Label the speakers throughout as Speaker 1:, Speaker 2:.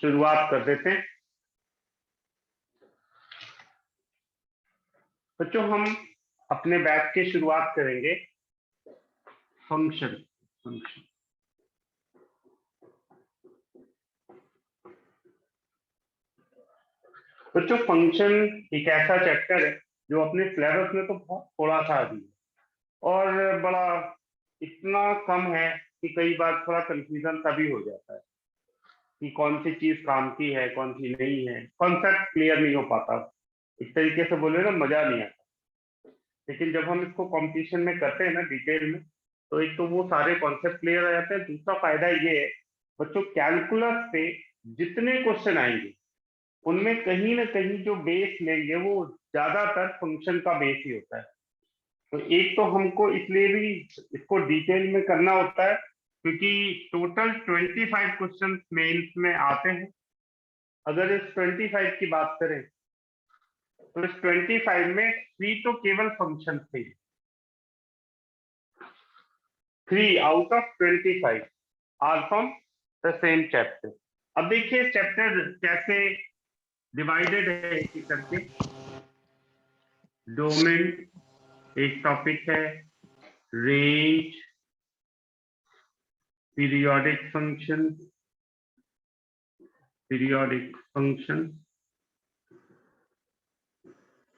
Speaker 1: शुरुआत कर देते हैं। बच्चों हम अपने बैच की शुरुआत करेंगे फंक्शन। बच्चों फंक्शन एक ऐसा चैप्टर है जो अपने सिलेबस में तो बहुत थोड़ा सा भी है और बड़ा इतना कम है कि कई बार थोड़ा कंफ्यूजन तभी हो जाता है कि कौन सी चीज काम की है कौन सी नहीं है, कॉन्सेप्ट क्लियर नहीं हो पाता। इस तरीके से बोले ना मजा नहीं आता। लेकिन जब हम इसको कंपटीशन में करते हैं ना डिटेल में, तो एक तो वो सारे कॉन्सेप्ट क्लियर हो जाते हैं। दूसरा फायदा ये है बच्चों कैलकुलस पे जितने क्वेश्चन आएंगे उनमें कहीं ना कहीं जो बेस लेंगे वो ज्यादातर फंक्शन का बेस ही होता है। तो एक तो हमको इसलिए भी इसको डिटेल में करना होता है क्योंकि टोटल 25 क्वेश्चन मेंस में आते हैं। अगर इस 25 की बात करें तो इस 25 में 3 तो केवल फंक्शन थे। 3 out of 25 are from the same chapter. अब देखिए चैप्टर कैसे डिवाइडेड है एक एक करके। डोमेन एक टॉपिक है, range, periodic function,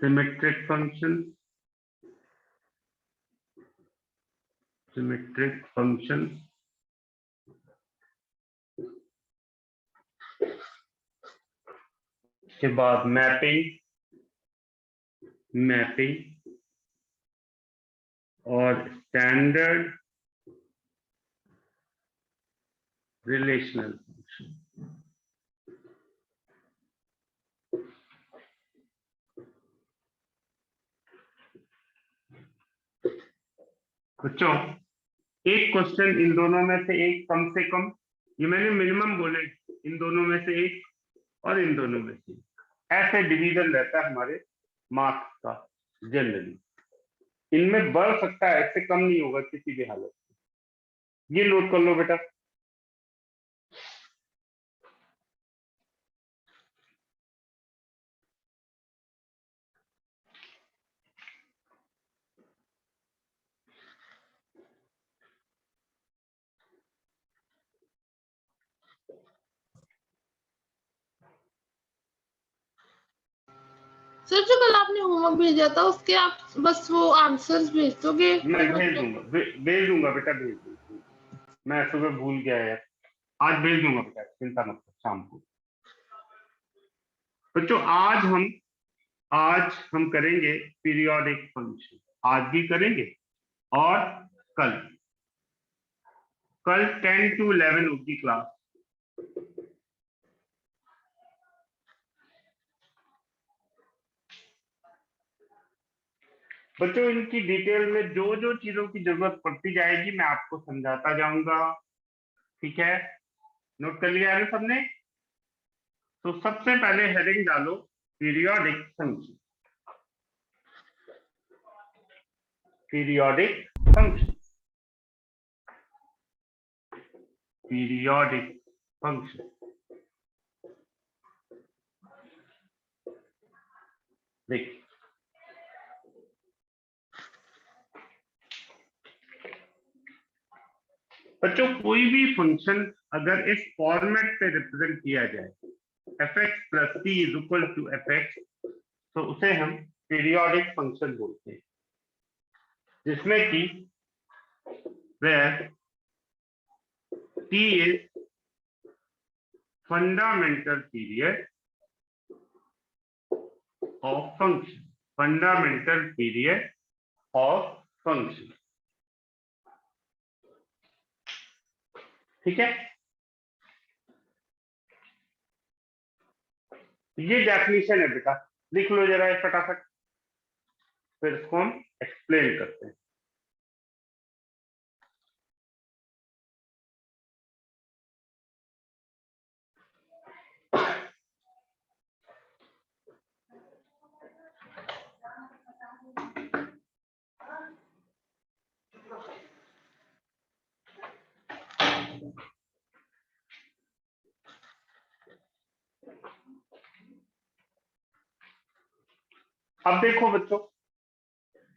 Speaker 1: symmetric function, के बाद मैपिंग और स्टैंडर्ड रिलेशनल फंक्शन। बच्चों एक क्वेश्चन इन दोनों में से एक कम से कम, ये मैंने मिनिमम बोले, इन दोनों में से एक और इन दोनों में से ऐसे डिवीजन रहता है हमारे मार्क्स का जनरली। इनमें बढ़ सकता है, इससे कम नहीं होगा किसी भी हालत में। ये नोट कर लो बेटा।
Speaker 2: सर जो कल आपने होमवर्क भेजा था उसके आप बस वो आंसर्स भेज दोगे?
Speaker 1: मैं भेज दूंगा बेटा, भेज दूंगा। मैं सुबह भूल गया यार, आज भेज दूंगा बेटा, चिंता मत कर शाम को। बच्चों आज हम करेंगे पीरियोडिक फंक्शन। आज भी करेंगे और कल 10 to 11 होगी क्लास। बच्चों इनकी डिटेल में जो जो चीजों की जरूरत पड़ती जाएगी मैं आपको समझाता जाऊंगा, ठीक है? नोट कर लिया है सबने? तो सबसे पहले हेडिंग डालो पीरियोडिक फंक्शन। पीरियोडिक फंक्शन देखिए बच्चों, कोई भी फंक्शन अगर इस फॉर्मेट पे रिप्रेजेंट किया जाए fx plus T is equal to fx, तो उसे हम पीरियोडिक फंक्शन बोलते हैं, जिसमें कि where t is fundamental period of function। ठीक है, ये डेफिनेशन है बेटा, लिख लो जरा फटाफट, फिर इसको हम एक्सप्लेन करते हैं। अब देखो बच्चों,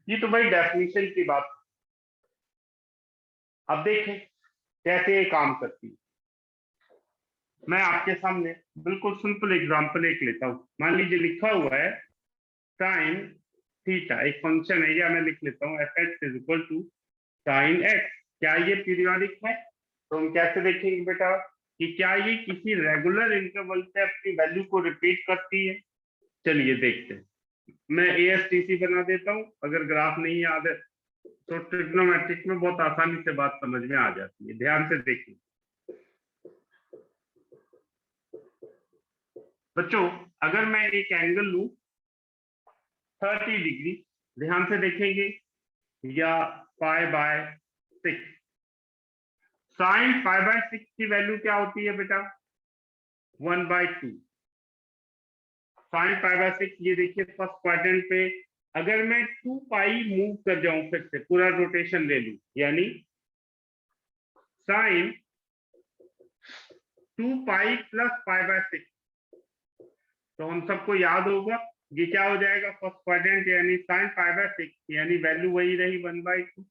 Speaker 1: ये तो भाई डेफिनेशन की बात। अब देखें कैसे ये काम करती है। मैं आपके सामने बिल्कुल सिंपल एग्जांपल एक लेता हूं। मान लीजिए लिखा हुआ है साइन थीटा, एक फंक्शन है, या मैं लिख लेता हूँ F X is equal to sine X. क्या ये पीरियोडिक है? तो हम कैसे देखेंगे बेटा कि क्या ये किसी रेगुलर इंटरवल पे अपनी वैल्यू को रिपीट करती है? चलिए देखते हैं। मैं ASTC बना देता हूँ, अगर ग्राफ नहीं याद है तो ट्रिग्नोमेट्रिक में बहुत आसानी से बात समझ में आ जाती है। ध्यान से देखिए बच्चों, अगर मैं एक एंगल लूं 30 डिग्री, ध्यान से देखेंगे, या π/6, साइन π/6 की वैल्यू क्या होती है बेटा? 1/2। साइन π/6, ये देखिए फर्स्ट क्वाड्रेंट पे अगर मैं 2 पाई मूव कर जाऊं, फिर से पूरा रोटेशन ले लूं, यानी साइन 2 पाई प्लस π/6, तो हम सबको याद होगा ये क्या हो जाएगा? फर्स्ट क्वाड्रेंट यानी साइन π/6, यानी वैल्यू वही रही 1/2।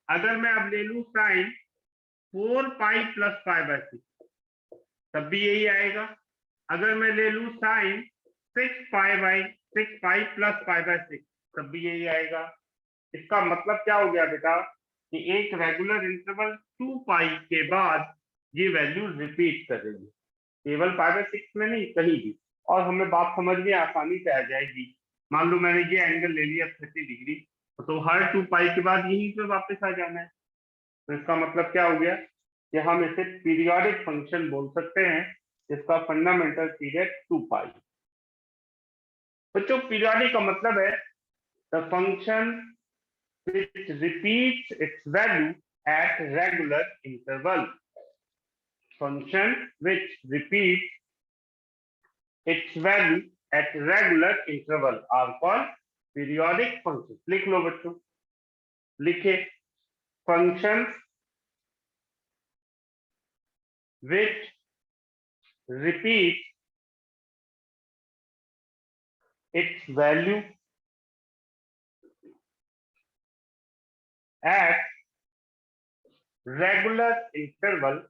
Speaker 1: अगर मैं अब ले लूं साइन 4 पाई प्लस π/6, तब भी यही आएगा। अगर मैं ले लूं साइन 6 पाई प्लस π/6, तब भी यही आएगा। इसका मतलब क्या हो गया बेटा कि एक रेगुलर इंटरवल 2 पाई के बाद ये वैल्यू रिपीट कर रही है, केवल π/6 में नहीं, कहीं भी। और हमें बात समझ में आसानी से आ जाएगी। मान लो मैंने ये एंगल ले लिया 30 डिग्री, तो हर 2 पाई के बाद यहीं पे वापस आ जाना है। तो इसका मतलब क्या हो गया कि हम इसे पीरियोडिक फंक्शन बोल सकते हैं, इसका फंडामेंटल पीरियड 2 पाई। बच्चों पीरियोडिक का मतलब है the function which repeats its value at regular interval. Function which repeats its value at regular interval are called periodic functions. लिख लो बच्चों, लिखे functions which repeat its value at regular interval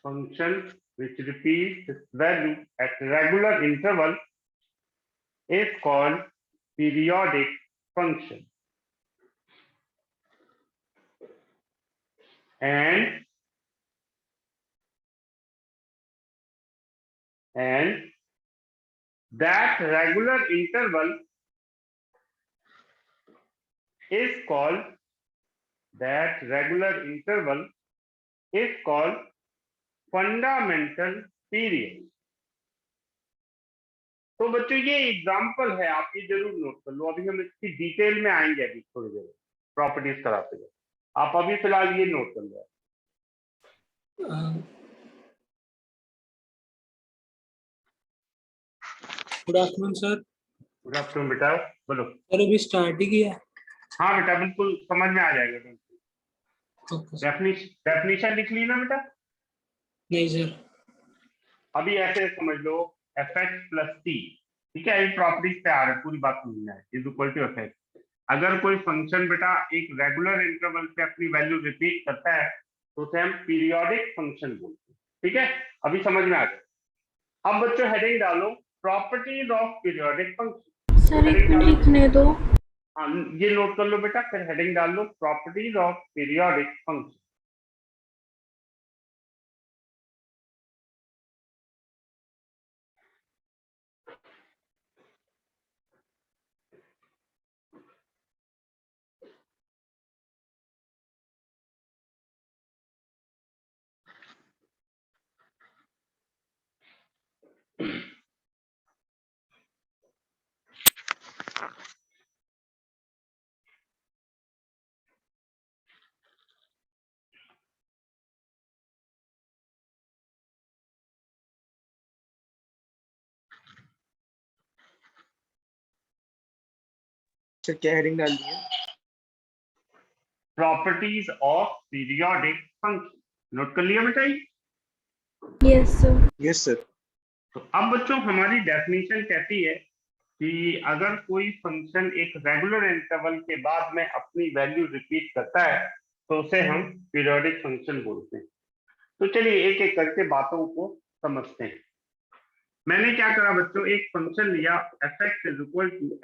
Speaker 1: function which repeats its value at regular interval is called periodic function. And that regular interval is called fundamental period. तो बच्चों ये example है, आप ये जरूर नोट कर लो। अभी हम इसकी डिटेल में आएंगे अभी थोड़ी देर प्रॉपर्टीज कराते हुए। आप अभी फिलहाल ये नोट कर लो।
Speaker 3: Good afternoon sir.
Speaker 1: Good afternoon बेटा, बोलो।
Speaker 3: सर अभी स्टार्ट ही किया?
Speaker 1: हाँ बेटा, बिल्कुल समझ में आ जाएगा। डेफिनेशन लिख ली ना बेटा?
Speaker 3: नहीं सर।
Speaker 1: अभी ऐसे समझ लो, एफ एक्स प्लस टी, ठीक है, एक प्रॉपर्टीज पे आ रहा है, पूरी बात समझना है, is equal to F X. अगर कोई फंक्शन बेटा एक रेगुलर इंटरवल पे अपनी वैल्यू रिपीट करता है तो उसे हम पीरियोडिक फंक्शन बोलते हैं, ठीक है। अभी समझ में आ गया। अब बच्चों हेडिंग डालो, properties of periodic function.
Speaker 2: Sir एक मिनट लिखने दो।
Speaker 1: हाँ ये नोट कर लो बेटा, फिर हेडिंग डाल लो properties of periodic function.
Speaker 4: Sir क्या हेडिंग डाल दी है?
Speaker 1: Properties of periodic function. Note कर लिया बेटा?
Speaker 2: Yes sir.
Speaker 4: Yes sir.
Speaker 1: तो अब बच्चों हमारी डेफिनेशन कहती है कि अगर कोई फंक्शन एक रेगुलर इंटरवल के बाद में अपनी वैल्यू रिपीट करता है तो उसे हम पीरियोडिक फंक्शन बोलते हैं। तो चलिए एक एक करके बातों को समझते हैं। मैंने क्या करा बच्चों, एक फंक्शन लिया f(x =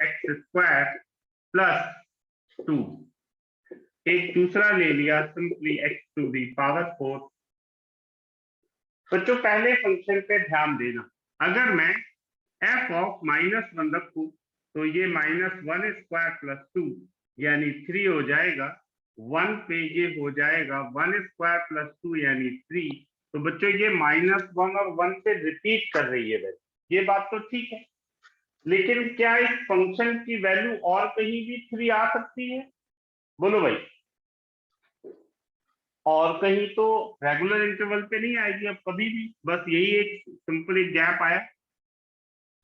Speaker 1: x² + 2, एक दूसरा ले लिया सिंपली x⁴। बच्चों पहले फंक्शन पे ध्यान देना, अगर मैं f(-1) रखूं तो ये -1² + 2 यानी 3 हो जाएगा। 1 पे ये हो जाएगा 1² + 2 यानी 3। तो बच्चों ये -1 और 1 से रिपीट कर रही है वैल्यू, ये बात तो ठीक है, लेकिन क्या इस फंक्शन की वैल्यू और कहीं भी 3 आ सकती है? बोलो भाई। और कहीं तो रेगुलर इंटरवल पे नहीं आएगी अब कभी भी, बस यही एक सिंपल एक गैप आया।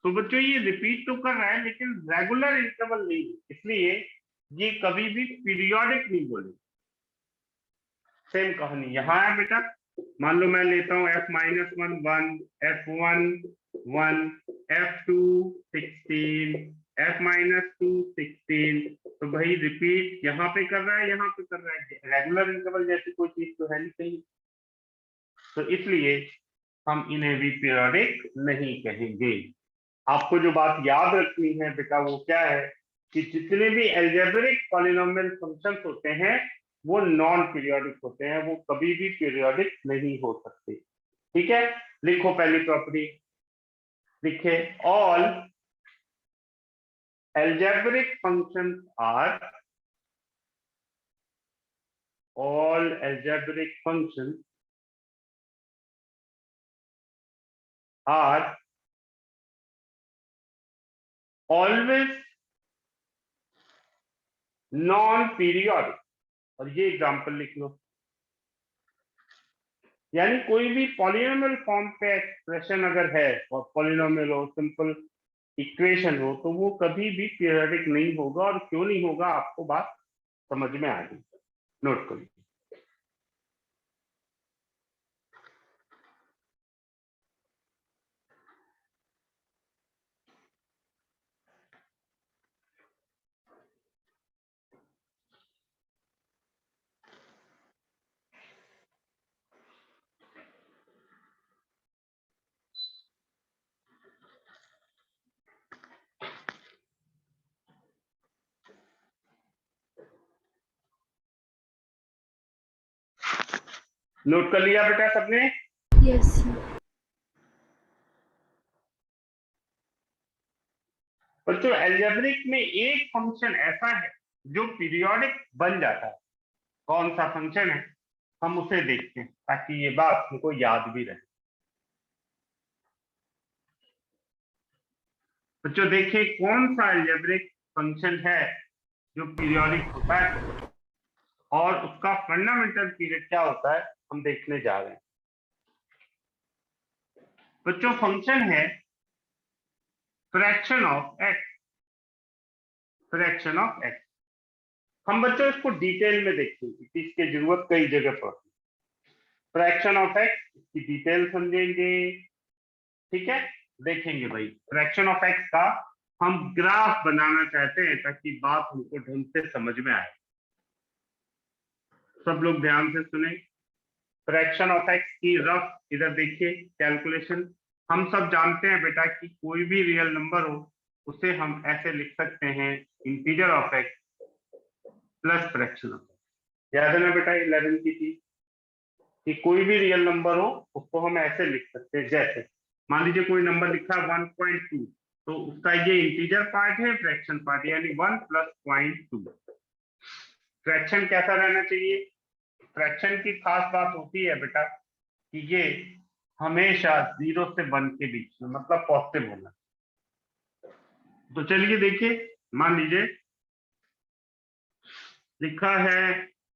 Speaker 1: तो बच्चों ये रिपीट तो कर रहा है लेकिन रेगुलर इंटरवल नहीं, इसलिए ये कभी भी पीरियोडिक नहीं बोले। सेम कहानी यहाँ है बेटा, मान लो मैं लेता हूँ f-1 1, f1 1, f2 16, f-2 16। तो भाई रिपीट यहाँ पे कर रहा है, यहाँ पे कर रहा है, रेगुलर इंटरवल जैसी कोई चीज तो है नहीं कहीं, तो इसलिए हम इन्हें भी पीरियोडिक नहीं कहेंगे। आपको जो बात याद रखनी है बेटा वो क्या है कि जितने भी अलजेब्रिक पॉलिनोमियल फंक्शंस होते हैं वो नॉन पीरियोडिक होते हैं, वो कभी भी पीरियोडिक नहीं हो सकते। ठीक है, लिखो पहली प्रॉपर्टी, लिखे all algebraic functions are, all algebraic functions are always non periodic. और ये एग्जांपल लिख लो, यानी कोई भी पॉलिनोमियल फॉर्म पे एक्सप्रेशन अगर है और पॉलिनोमियल हो, सिंपल इक्वेशन हो, तो वो कभी भी पीरियोडिक नहीं होगा। और क्यों नहीं होगा आपको बात समझ में आ गई, नोट करिए। नोट कर लिया बेटा सबने?
Speaker 2: यस।
Speaker 1: बच्चों अलजेब्रिक में एक फंक्शन ऐसा है जो पीरियोडिक बन जाता है, कौन सा फंक्शन है हम उसे देखते हैं ताकि ये बात हमको याद भी रहे। बच्चों देखिए कौन सा अलजेब्रिक फंक्शन है जो पीरियोडिक होता है और उसका फंडामेंटल पीरियड क्या होता है हम देखने जा रहे हैं। बच्चों फंक्शन है fraction of x, fraction of x. हम बच्चों इसको डिटेल में देखेंगे कि इसकी जरूरत कई जगह पड़ती है। फ्रैक्शन ऑफ एक्स इसकी डिटेल समझेंगे, ठीक है, देखेंगे भाई फ्रैक्शन ऑफ एक्स का हम ग्राफ बनाना चाहते हैं ताकि बात हमको ढंग से समझ में आए। सब लोग ध्यान से सुने, फ्रैक्शन ऑफ एक्स की रफ इधर देखिए कैलकुलेशन। हम सब जानते हैं बेटा कि कोई भी रियल नंबर हो उसे हम ऐसे लिख सकते हैं integer of x plus fraction of x. याद है ना बेटा 11 की चीज कि कोई भी रियल नंबर हो उसको हम ऐसे लिख सकते हैं, जैसे मान लीजिए कोई नंबर लिखा 1.2, तो उसका ये इंटीजर पार्ट है, फ्रैक्शन पार्ट, यानी 1 + 0.2। फ्रैक्शन कैसा रहना चाहिए? फ्रैक्शन की खास बात होती है बेटा कि ये हमेशा 0 से 1 के बीच में, मतलब पॉजिटिव होना। तो चलिए देखिए, मान लीजिए लिखा है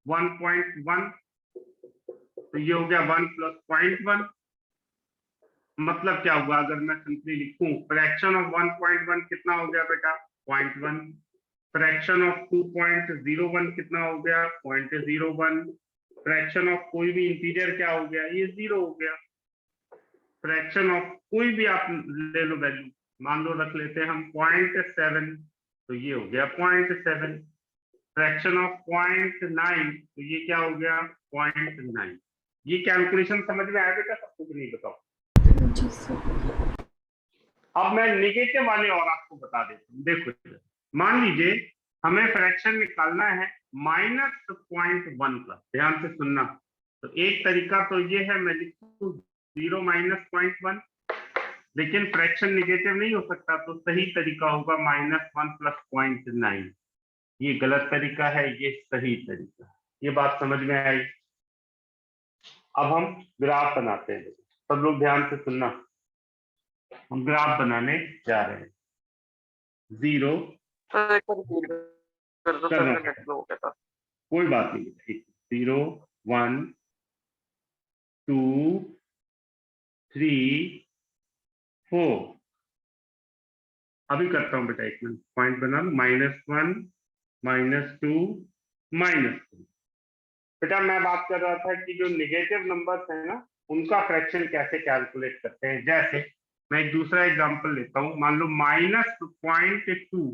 Speaker 1: 1.1, तो ये हो गया 1 + 0.1। मतलब क्या हुआ अगर मैं सिंपली लिखूं, फ्रैक्शन ऑफ 1.1 कितना हो गया बेटा 0.1, फ्रैक्शन ऑफ 2.01 कितना हो गया 0.01, फ्रैक्शन ऑफ कोई भी इंटीजर क्या हो गया, ये 0 हो गया। फ्रैक्शन ऑफ कोई भी आप ले लो वैल्यू, मान लो रख लेते हैं हम 0.7, तो ये हो गया 0.7। फ्रैक्शन ऑफ 0.9, तो ये क्या हो गया 0.9। ये कैलकुलेशन समझ में आया बेटा सबको कि नहीं बताओ?
Speaker 2: जी सर।
Speaker 1: अब मैं नेगेटिव वाले और आपको बता देता हूँ। देखो मान लीजिए हमें फ्रैक्शन निकालना है -0.1 का, ध्यान से सुनना। तो एक तरीका तो ये है, मैं लिखूं 0 - 0.1, लेकिन फ्रैक्शन निगेटिव नहीं हो सकता, तो सही तरीका होगा -1 + 0.9। ये गलत तरीका है, ये सही तरीका है। ये बात समझ में आई? अब हम ग्राफ बनाते हैं, सब लोग ध्यान से सुनना। हम ग्राफ बनाने जा रहे हैं। 0
Speaker 4: सर एक बार रिपीट कर दो सर,
Speaker 1: करना
Speaker 4: मैं नेट स्लो हो गया था।
Speaker 1: कोई बात नहीं, ठीक। 0 1 2 3 4। अभी करता हूं बेटा, एक मिनट, पॉइंट बना लो। -1 -2 -3। बेटा मैं बात कर रहा था कि जो निगेटिव नंबर्स है ना, उनका फ्रैक्शन कैसे कैलकुलेट करते हैं। जैसे मैं एक दूसरा एग्जांपल लेता हूं, मान लो -0.2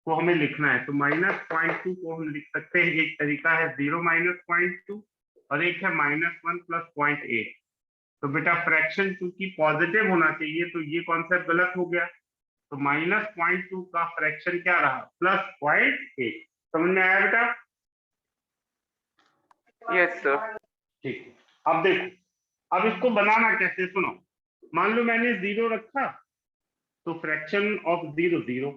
Speaker 1: को हमें लिखना है, तो -0.2 को हम लिख सकते हैं। एक तरीका है 0 - 0.2 और एक है -1 + 0.8। तो बेटा फ्रैक्शन चूंकि पॉजिटिव होना चाहिए, तो ये कॉन्सेप्ट गलत हो गया। तो -0.2 का फ्रैक्शन क्या रहा, +0.8। समझ में आया बेटा?
Speaker 4: Yes sir.
Speaker 1: ठीक है। अब देखो, अब इसको बनाना कैसे, सुनो। मान लो मैंने 0 रखा, तो फ्रैक्शन ऑफ 0 0।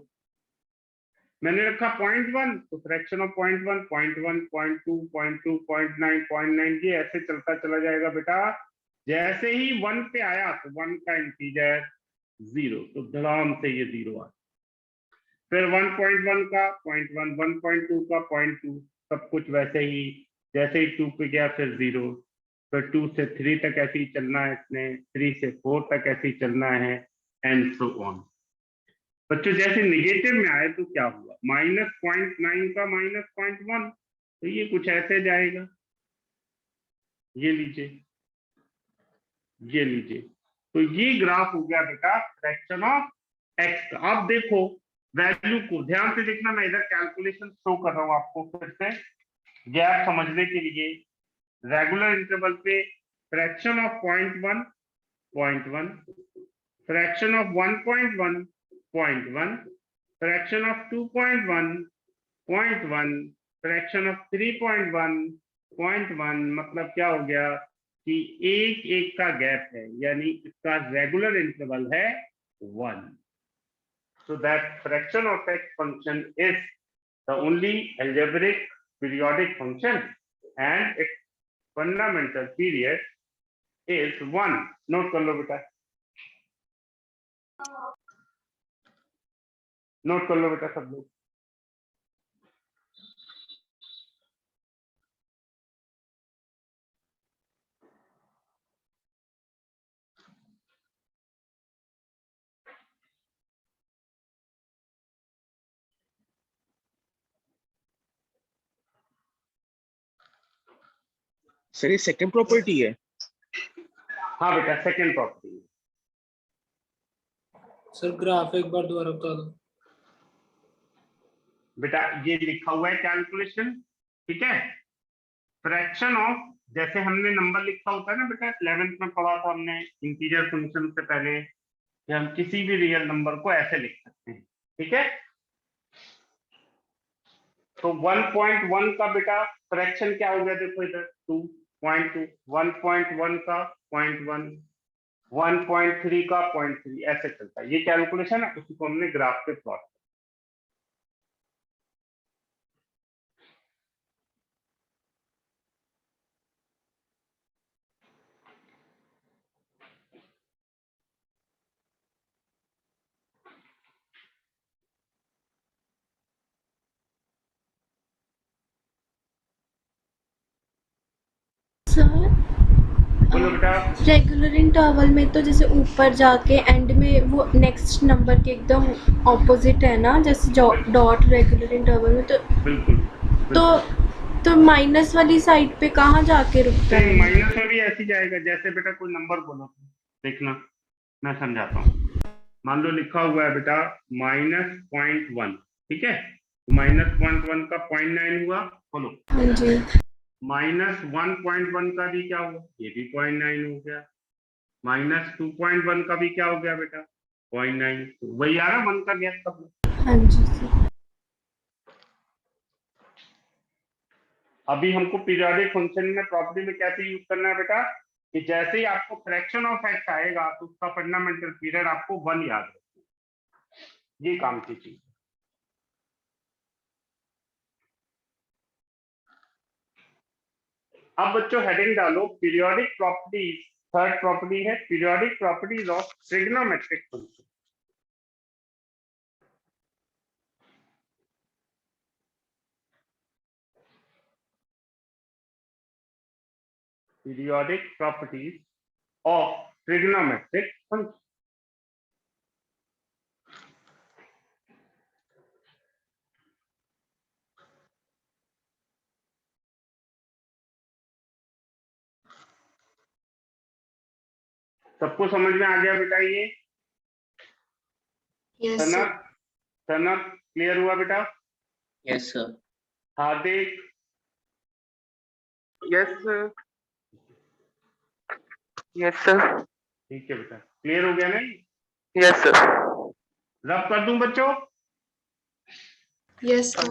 Speaker 1: मैंने रखा 0.1, तो फ्रैक्शन ऑफ 0.1 0.1 0.2 0.2 0.9 0.9, ये ऐसे चलता चला जाएगा बेटा। जैसे ही 1 पे आया, तो 1 का इंटीजर 0, तो धड़ाम से ये 0 आ। फिर 1.1 का 0.1, 1.2 का 0.2, सब कुछ वैसे ही। जैसे ही 2 पे गया फिर 0, फिर 2 से 3 तक ऐसे ही चलना है इसने, 3 से 4 तक ऐसे ही चलना है, एंड सो ऑन। बच्चों जैसे निगेटिव में आए तो क्या हुआ, -0.9 का -0.1, तो ये कुछ ऐसे जाएगा। ये लीजिए, ये लीजिए। तो ये ग्राफ हो गया बेटा फ्रैक्शन ऑफ एक्स का। आप देखो वैल्यू को ध्यान से देखना, मैं इधर कैलकुलेशन शो कर रहा हूं आपको फिर से गैप समझने के लिए। रेगुलर इंटरवल पे fraction of 0.1 0.1, fraction of 1.1 0.1, fraction of 2.1 0.1, fraction of 3.1 0.1। मतलब क्या हो गया कि एक एक का गैप है, यानी इसका रेगुलर इंटरवल है 1। So that fraction of x function is the only algebraic periodic function and its fundamental period is 1. Note कर लो बेटा, नोट कर लो बेटा सब लोग।
Speaker 5: सर ये सेकंड प्रॉपर्टी है?
Speaker 1: हाँ बेटा सेकंड प्रॉपर्टी।
Speaker 3: सर ग्राफ एक बार दोबारा बता दो।
Speaker 1: बेटा ये लिखा हुआ है कैलकुलेशन, ठीक है। फ्रैक्शन ऑफ, जैसे हमने नंबर लिखा होता है ना बेटा, 11th में पढ़ा था हमने इंटीजर फंक्शन से पहले, कि हम किसी भी रियल नंबर को ऐसे लिख सकते हैं, ठीक है। तो 1.1 का बेटा फ्रैक्शन क्या हो गया, देखो इधर 2.2, 1.1 का 0.1, 1.3 का 0.3, ऐसे चलता है। ये कैलकुलेशन है, उसी को हमने ग्राफ पे प्लॉट।
Speaker 2: सर
Speaker 1: बोलो बेटा।
Speaker 2: रेगुलर इंटरवल में तो जैसे ऊपर जाके एंड में वो नेक्स्ट नंबर के एकदम ऑपोजिट है ना, जैसे डॉट रेगुलर इंटरवल में, तो
Speaker 1: बिल्कुल,
Speaker 2: तो माइनस वाली साइड पे कहाँ जाके रुकता है?
Speaker 1: माइनस में भी ऐसी जाएगा। जैसे बेटा कोई नंबर बोलो, देखना मैं समझाता हूँ। मान लो लिखा हुआ है बेटा -0.1, ठीक है, -0.1 का 0.9 हुआ, बोलो
Speaker 2: हाँ जी।
Speaker 1: -1.1 का भी क्या हुआ, ये भी 0.9 हो गया, -2.1 का भी क्या हो गया बेटा 0.9, वही आ रहा 1 का गैप सब।
Speaker 2: हाँ जी सर।
Speaker 1: अभी हमको पीरियोडिक फंक्शन में प्रॉपर्टी में कैसे यूज करना है बेटा, कि जैसे ही आपको फ्रैक्शन ऑफ एक्स आएगा तो उसका फंडामेंटल पीरियड आपको 1 याद रखना, ये काम की चीज। अब बच्चों हेडिंग डालो पीरियोडिक प्रॉपर्टीज, थर्ड प्रॉपर्टी है periodic properties of trigonometric function. Periodic properties of trigonometric function. सबको समझ में आ गया बेटा ये?
Speaker 2: Yes
Speaker 1: Sanat
Speaker 2: sir.
Speaker 1: Sanat clear हुआ बेटा?
Speaker 5: Yes sir.
Speaker 1: Hardik?
Speaker 4: Yes sir. Yes sir.
Speaker 1: ठीक है बेटा, क्लियर हो गया नहीं?
Speaker 4: Yes sir.
Speaker 1: रब कर दूं बच्चों?
Speaker 2: Yes sir.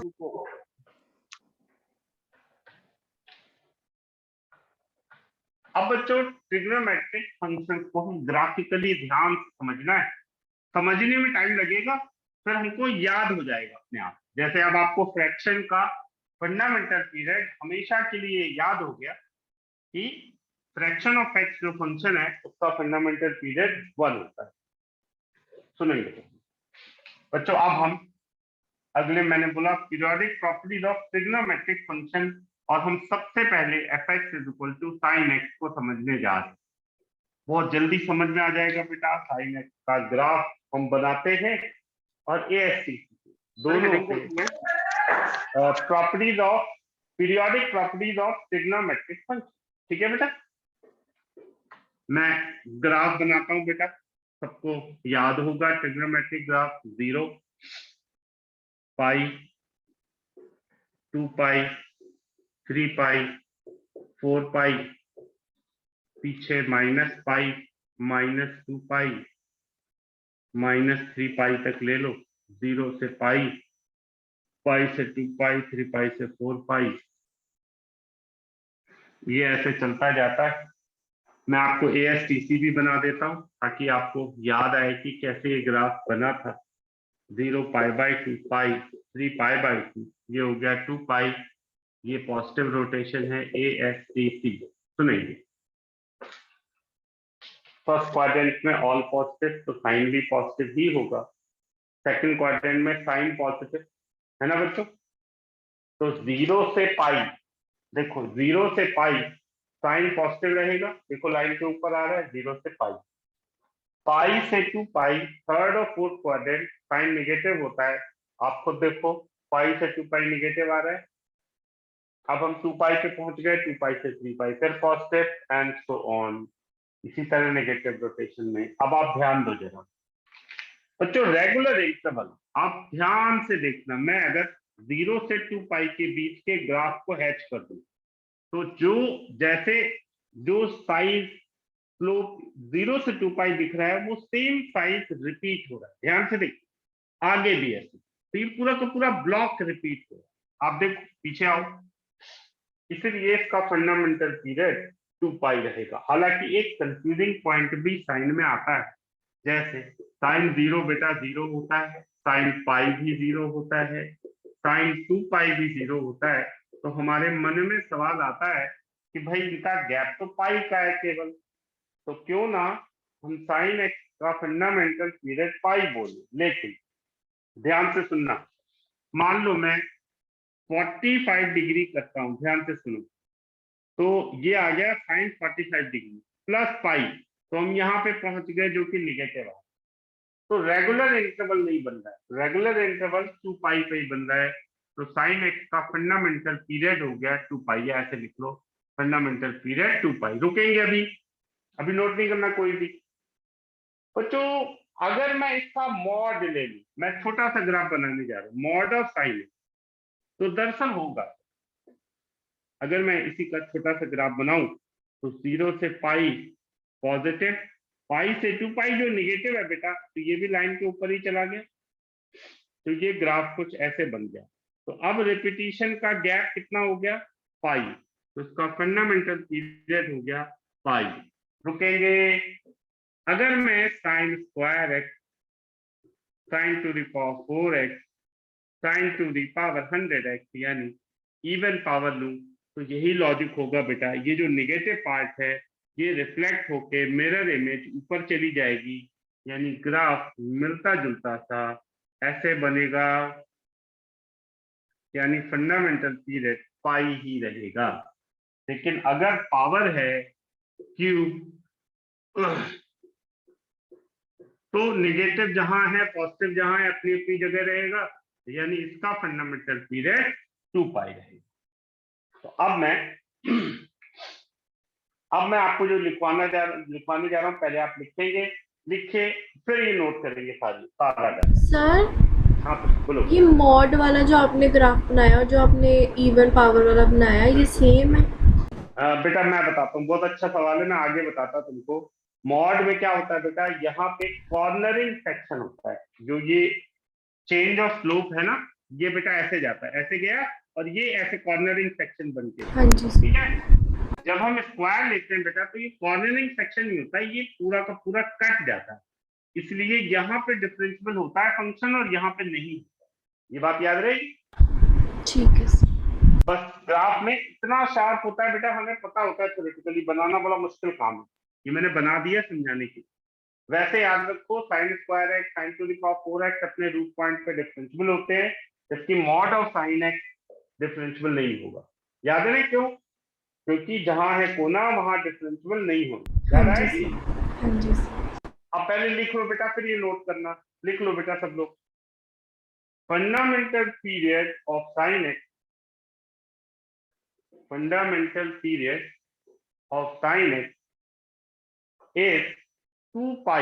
Speaker 1: अब बच्चों ट्रिग्नोमेट्रिक फंक्शन को हम ग्राफिकली ध्यान से समझना है, समझने में टाइम लगेगा, फिर हमको याद हो जाएगा अपने आप। जैसे अब आपको फ्रैक्शन का फंडामेंटल पीरियड हमेशा के लिए याद हो गया कि फ्रैक्शन ऑफ एक्स जो फंक्शन है उसका फंडामेंटल पीरियड 1 होता है। सुनेंगे बच्चों, अब हम अगले, मैंने बोला periodic properties of trigonometric function, और हम सबसे पहले fx = sin x को समझने जा रहे हैं। बहुत जल्दी समझ में आ जाएगा बेटा। sin x का ग्राफ हम बनाते हैं और AST दोनों से properties of periodic properties of trigonometric function, ठीक है बेटा। मैं ग्राफ बनाता हूं बेटा, सबको याद होगा ट्रिग्नोमेट्रिक ग्राफ 0, पाई, 2 पाई, 3 पाई, 4 पाई, पीछे -पाई, -2 पाई, -3 पाई तक ले लो, 0 से पाई, पाई से 2 पाई, 3 पाई से 4 पाई, ये ऐसे चलता जाता है। मैं आपको ASTC भी बना देता हूं ताकि आपको याद आए कि कैसे ये ग्राफ बना था। 0 पाई/2 पाई, 3 पाई/2, ये हो गया 2 पाई, ये पॉजिटिव रोटेशन है ASTC। सुनेंगे फर्स्ट क्वाड्रेंट में ऑल पॉजिटिव, तो साइन भी पॉजिटिव ही होगा। सेकंड क्वाड्रेंट में साइन पॉजिटिव है ना बच्चों। तो 0 से पाई, देखो 0 से पाई साइन पॉजिटिव रहेगा, देखो लाइन के ऊपर आ रहा है 0 से पाई। पाई से 2 पाई थर्ड और फोर्थ क्वाड्रेंट साइन नेगेटिव होता है, आप खुद देखो पाई से 2 पाई नेगेटिव आ रहा है। अब हम 2 पाई पे पहुंच गए, 2 पाई से 3 पाई फिर पॉजिटिव एंड सो ऑन, इसी तरह नेगेटिव रोटेशन में। अब आप ध्यान दो जरा बच्चों, रेगुलर इंटरवल आप ध्यान से देखना। मैं अगर 0 से 2 पाई के बीच के ग्राफ को हैच कर दूं तो जो साइज स्लोप 0 से 2 पाई दिख रहा है वो सेम साइज रिपीट हो रहा है। ध्यान से देखो आगे भी ऐसे, तो ये पूरा का पूरा ब्लॉक रिपीट हो रहा है। आप देखो पीछे आओ, इसलिए इसका फंडामेंटल पीरियड 2 पाई रहेगा। हालांकि एक कंफ्यूजिंग पॉइंट भी साइन में आता है, जैसे साइन 0 बेटा 0 होता है, साइन पाई भी 0 होता है, साइन 2 पाई भी 0 होता है। तो हमारे मन में सवाल आता है कि भाई इनका गैप तो पाई का है केवल, तो क्यों ना हम साइन एक्स का फंडामेंटल पीरियड पाई बोले। लेकिन ध्यान से सुनना, मान लो मैं 45 डिग्री करता हूं, ध्यान से सुनो, तो ये आ गया साइन 45 डिग्री प्लस पाई, तो हम यहाँ पे पहुंच गए जो कि निगेटिव है। तो रेगुलर इंटरवल नहीं बन रहा है, रेगुलर इंटरवल 2 पाई पे ही बन रहा है। तो साइन एक्स का फंडामेंटल पीरियड हो गया 2 पाई, या ऐसे लिख लो फंडामेंटल पीरियड 2 पाई। रुकेंगे अभी नोट नहीं करना कोई भी। बच्चों अगर मैं इसका मॉड ले लूं, मैं छोटा सा ग्राफ बनाने जा रहा हूँ मॉड ऑफ साइन, तो दरअसल होगा, अगर मैं इसी का छोटा सा ग्राफ बनाऊं तो 0 से पाई पॉजिटिव, पाई से 2 पाई जो निगेटिव है बेटा, तो ये भी लाइन के ऊपर ही चला गया, तो ये ग्राफ कुछ ऐसे बन गया। तो अब रिपीटिशन का गैप कितना हो गया, पाई, तो इसका फंडामेंटल पीरियड हो गया पाई। रुकेंगे, अगर मैं sine square x sign to the power 4x sign to the power 100x यानी इवन पावर लूं, तो यही लॉजिक होगा बेटा, ये जो निगेटिव पार्ट है ये रिफ्लेक्ट होके मिरर इमेज ऊपर चली जाएगी, यानी ग्राफ मिलता जुलता सा ऐसे बनेगा, यानी फंडामेंटल पीरियड पाई ही रहेगा। लेकिन अगर पावर है क्यूब, तो निगेटिव जहां है पॉजिटिव जहां है अपनी अपनी जगह रहेगा, यानी इसका फंडामेंटल पीरियड 2 पाई रहेगा। तो अब मैं आपको जो लिखवाने जा रहा हूं, पहले आप लिखेंगे, लिखे फिर ये नोट करेंगे सारा डाटा।
Speaker 2: सर
Speaker 1: हाँ बोलो।
Speaker 2: ये मॉड वाला जो आपने ग्राफ बनाया और जो आपने इवन पावर वाला बनाया, ये सेम है?
Speaker 1: बेटा मैं बताता हूँ, बहुत अच्छा सवाल है, मैं आगे बताता हूँ तुमको। मॉड में क्या होता है बेटा, यहाँ पे कॉर्नरिंग सेक्शन होता है, जो ये चेंज ऑफ स्लोप है ना, ये बेटा ऐसे जाता है, ऐसे गया और ये ऐसे कॉर्नरिंग सेक्शन बन के,
Speaker 2: हाँ जी
Speaker 1: ठीक है। जब हम स्क्वायर लेते हैं बेटा, तो ये कॉर्नरिंग सेक्शन नहीं होता है, ये पूरा का पूरा कट जाता है, इसलिए यहाँ पे डिफरेंशियल होता है फंक्शन और यहाँ पे नहीं। ये बात याद रहेगी,
Speaker 2: ठीक है सर।
Speaker 1: बस ग्राफ में इतना शार्प होता है बेटा, हमें पता होता है, थ्योरेटिकली बनाना बड़ा मुश्किल काम है, ये मैंने बना दिया समझाने के। वैसे याद रखो, sine square x sign to the power 4x अपने रूट पॉइंट पे डिफरेंशियल होते हैं, जबकि mod of sine x differential नहीं होगा। याद है ना क्यों, क्योंकि जहां है कोना वहां डिफरेंशियल नहीं होगा। याद
Speaker 2: हाँ जी
Speaker 1: आएगी?
Speaker 2: सर। हाँ जी सर।
Speaker 1: अब पहले लिख लो बेटा, फिर ये नोट करना, लिख लो बेटा सब लोग। Fundamental period of sine x, fundamental period of sine x is 2 pi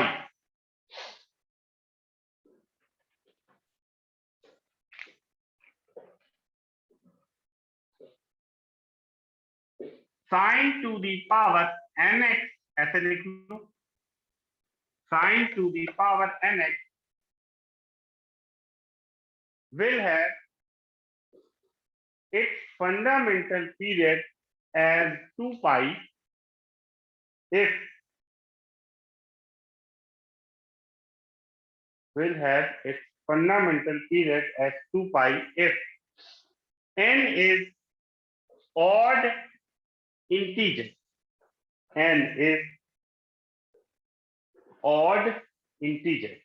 Speaker 1: sin to the power nx, ऐसे लिख लो, sin to the power nx will have its fundamental period as 2 pi if will have its fundamental period as 2 pi if n is odd integer, n is odd integer,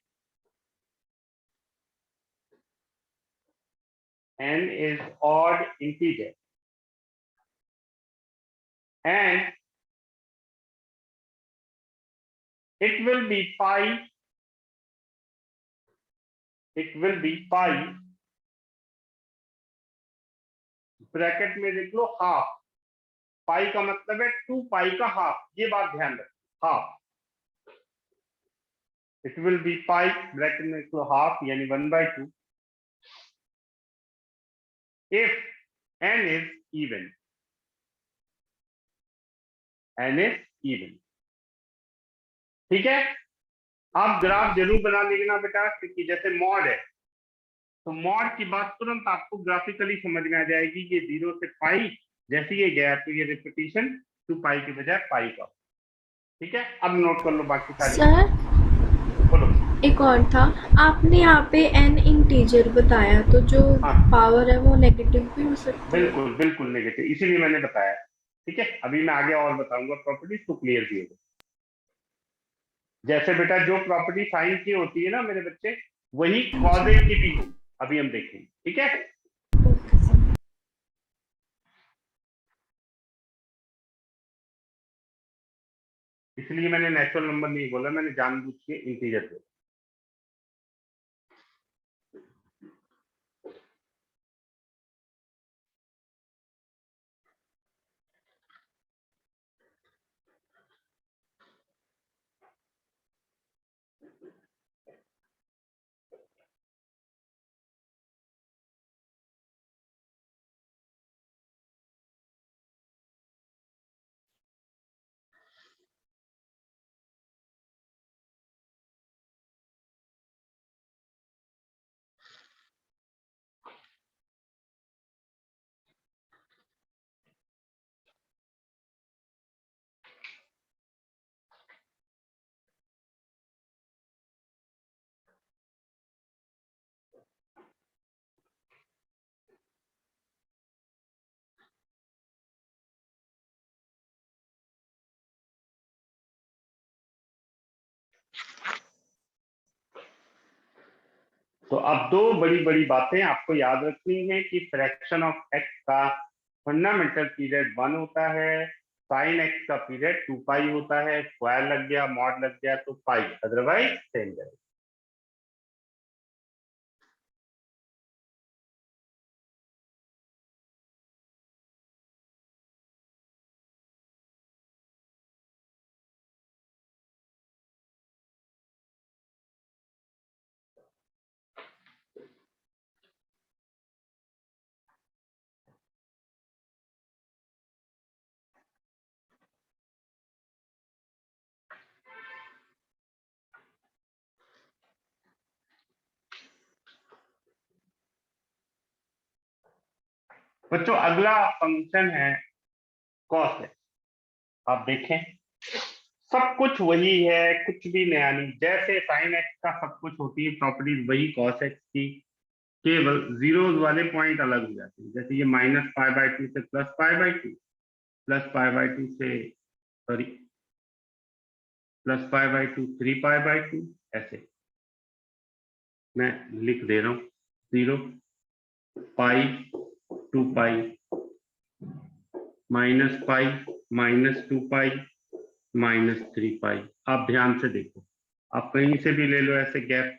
Speaker 1: n is odd integer, and it will be pi, it will be pi bracket में लिख लो half, पाई का मतलब है 2 पाई का half, ये बात ध्यान रखो, half, it will be pi bracket में लिख लो हाफ यानी 1/2 if n is even, n is even, ठीक है। आप ग्राफ जरूर बना लेना बेटा, क्योंकि जैसे मॉड है, तो मॉड की बात तुरंत आपको ग्राफिकली समझ में आ जाएगी, ये 0 से पाई जैसे ये गया तो ये रिपीटिशन 2 पाई की बजाय पाई का, ठीक है। अब नोट कर लो बाकी सारी।
Speaker 2: सर
Speaker 1: बोलो।
Speaker 2: एक और था, आपने यहाँ पे n इंटीजर बताया, तो जो पावर है वो नेगेटिव भी हो सकती है?
Speaker 1: बिल्कुल बिल्कुल नेगेटिव, इसीलिए मैंने बताया, ठीक है। अभी मैं आगे और बताऊंगा प्रॉपर्टीज, तो क्लियर भी होगा। जैसे बेटा जो प्रॉपर्टी साइन की होती है ना मेरे बच्चे, वही कॉजेज की भी होगी, अभी हम देखेंगे, ठीक है।
Speaker 2: Okay sir.
Speaker 1: इसलिए मैंने नेचुरल नंबर नहीं बोला, मैंने जानबूझ के इंटीजर बोला। तो अब दो बड़ी बड़ी बातें आपको याद रखनी है कि फ्रैक्शन ऑफ एक्स का फंडामेंटल पीरियड 1 होता है, साइन एक्स का पीरियड 2 पाई होता है, स्क्वायर लग गया, मॉड लग गया तो पाई, अदरवाइज सेम रहेगा। बच्चों अगला फंक्शन है कॉस एक्स। आप देखें सब कुछ वही है, कुछ भी नया नहीं। जैसे साइन एक्स का सब कुछ होती है प्रॉपर्टीज वही कॉस एक्स की, केवल जीरोज वाले पॉइंट अलग हो जाते हैं। जैसे ये -π/2 से +π/2, +π/2 से सॉरी +π/2 3π/2, ऐसे मैं लिख दे रहा हूँ 0 पाई 2 पाई -π -2 पाई -3 पाई। आप ध्यान से देखो, आप कहीं से भी ले लो ऐसे गैप,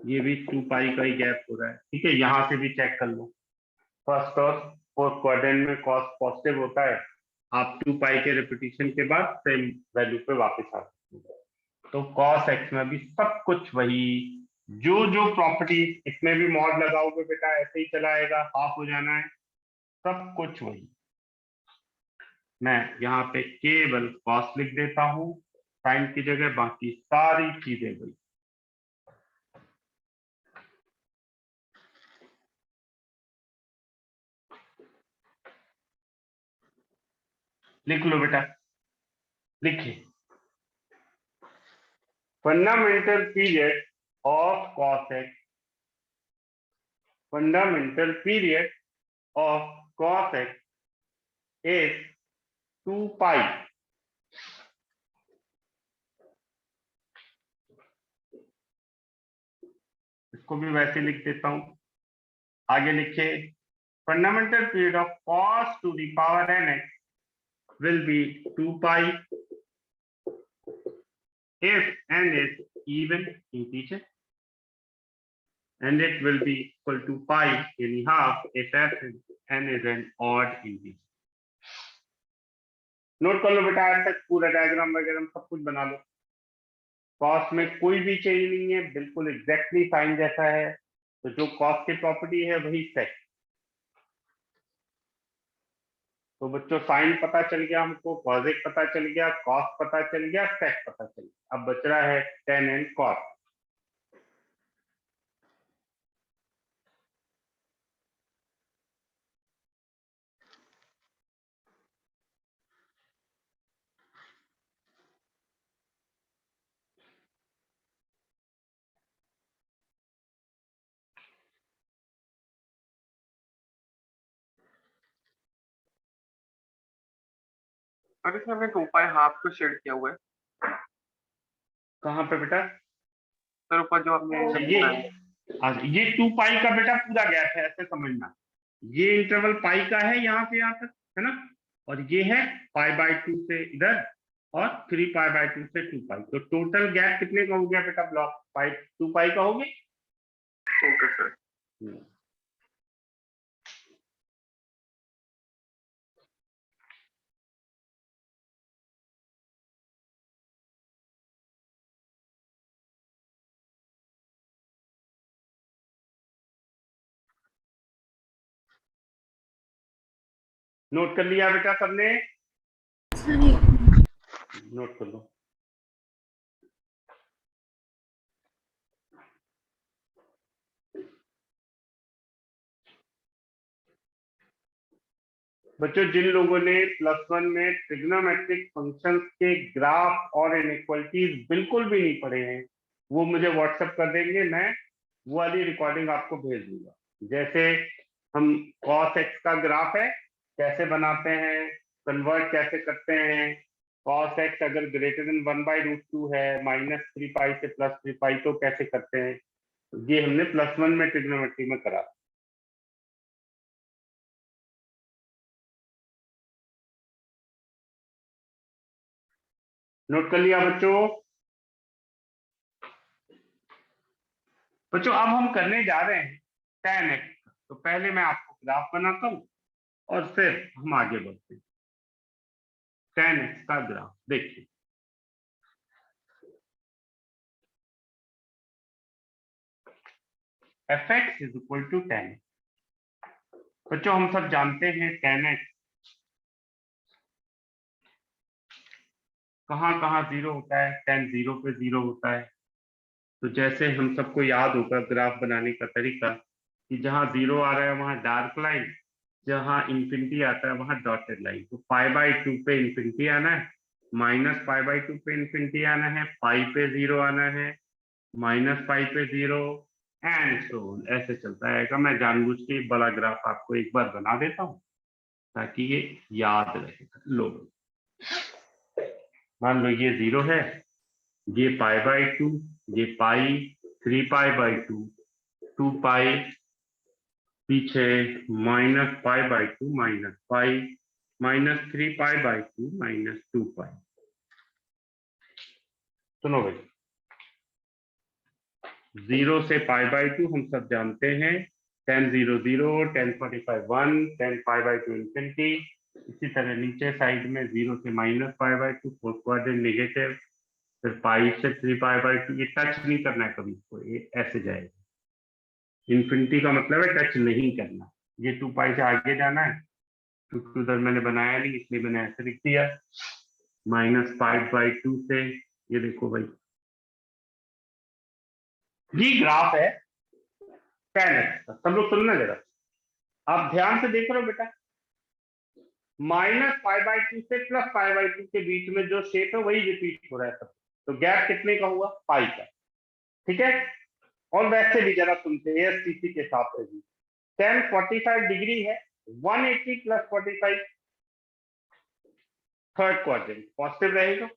Speaker 1: ये भी 2 पाई का ही गैप हो रहा है, ठीक है। यहां से भी चेक कर लो, फर्स्ट और फोर्थ क्वाड्रेंट में कॉस पॉजिटिव होता है, आप 2 पाई के रिपीटिशन के बाद सेम वैल्यू पे वापस आ सकते हो। तो कॉस एक्स में भी सब कुछ वही, जो जो प्रॉपर्टी, इसमें भी मॉड लगाओगे बेटा ऐसे ही चला आएगा, हाफ हो जाना है, सब कुछ वही। मैं यहाँ पे केवल कॉस लिख देता हूँ साइन की जगह, बाकी सारी चीजें वही। लिख लो बेटा, लिखिए fundamental period of cos x, fundamental period of cos x is 2 pi. इसको भी वैसे लिख देता हूं, आगे लिखिए fundamental period of cos to the power nx will be 2 pi if n is even integer, and it will be equal to pi anyhow if n is an odd integer. Note कर लो बेटा, आज तक पूरा diagram वगैरह सब कुछ बना लो। कॉस में कोई भी चेंज नहीं है, बिल्कुल एग्जैक्टली साइन जैसा है, तो जो कॉस की प्रॉपर्टी है वही सेक। तो बच्चों साइन पता चल गया हमको, कॉसेक पता चल गया, कॉस पता चल गया, सेक पता चल गया, अब बच रहा है टेन एंड कॉस।
Speaker 4: अभी सर हमने 2 पाई हाफ को शेड किया हुआ है
Speaker 1: कहाँ पे बेटा?
Speaker 4: सर, ऊपर जो आपने
Speaker 1: ये 2 पाई का बेटा पूरा गैप है, ऐसे समझना। ये इंटरवल पाई का है यहाँ से यहाँ तक, है ना, और ये है π/2 से इधर और 3π/2 से 2 पाई। तो टोटल गैप कितने का हो गया बेटा? ब्लॉक 2 पाई का हो गया।
Speaker 4: Okay sir.
Speaker 1: नोट कर लिया बेटा सबने?
Speaker 2: सॉरी,
Speaker 1: नोट कर लो। बच्चों जिन लोगों ने +1 में ट्रिग्नोमेट्रिक फंक्शंस के ग्राफ और इनइक्वालिटीज बिल्कुल भी नहीं पढ़े हैं, वो मुझे व्हाट्सएप कर देंगे, मैं वो वाली रिकॉर्डिंग आपको भेज दूंगा। जैसे हम cos x का ग्राफ है कैसे बनाते हैं, कन्वर्ट कैसे करते हैं, cos x अगर ग्रेटर देन 1/√2 है, -3π से +3π, तो कैसे करते हैं? ये हमने +1 में ट्रिग्नोमेट्री में करा। नोट कर लिया बच्चों? बच्चों अब हम करने जा रहे हैं tan x। तो पहले मैं आपको ग्राफ बनाता हूं और फिर हम आगे बढ़ते हैं। tan x का ग्राफ देखिए, fx is equal to tan। बच्चों हम सब जानते हैं tan x कहाँ कहाँ जीरो होता है, tan 0 पे 0 होता है। तो जैसे हम सबको याद होगा ग्राफ बनाने का तरीका, कि जहां 0 आ रहा है वहां डार्क लाइन, जहां इंफिनिटी आता है वहां डॉटेड लाइन। तो π/2 पे इंफिनिटी आना है, -π/2 पे इंफिनिटी आना है, पाई पे 0 आना है, -π पे 0, एंड सो ऑन। ऐसे चलता रहेगा। मैं जानबूझ के बड़ा ग्राफ आपको एक बार बना देता हूँ ताकि ये याद रहे। लो मान लो ये 0 है, ये π/2, ये पाई, 3π/2, 2π, पीछे -π/2 -पाई, -3π/2 -2π। सुनो भाई, 0 से π/2 हम सब जानते हैं, tan 0 0, tan 45 1, tan π/2 इंफिनिटी। इसी तरह नीचे साइड में 0 से -π/2, फोर्थ क्वाड्रेंट नेगेटिव, फिर पाई से 3π/2। ये टच नहीं करना है कभी इसको, ये ऐसे जाएगा। इंफिनिटी का मतलब है टच नहीं करना। ये 2π से आगे जाना है, क्योंकि उधर मैंने बनाया नहीं इसलिए मैंने ऐसे लिख दिया। -π/2 से ये देखो भाई, ये ग्राफ है tan x का। सब लोग सुनना जरा, आप ध्यान से देख रहे हो बेटा। -π/2 से +π/2 के बीच में जो शेप है वही रिपीट हो रहा है सब। तो गैप कितने का हुआ? पाई का। ठीक है। और वैसे भी जरा सुनते हैं एसटीसी के हिसाब से भी, tan 45 डिग्री है, 180 + 45 थर्ड क्वाड्रेंट पॉजिटिव रहेगा,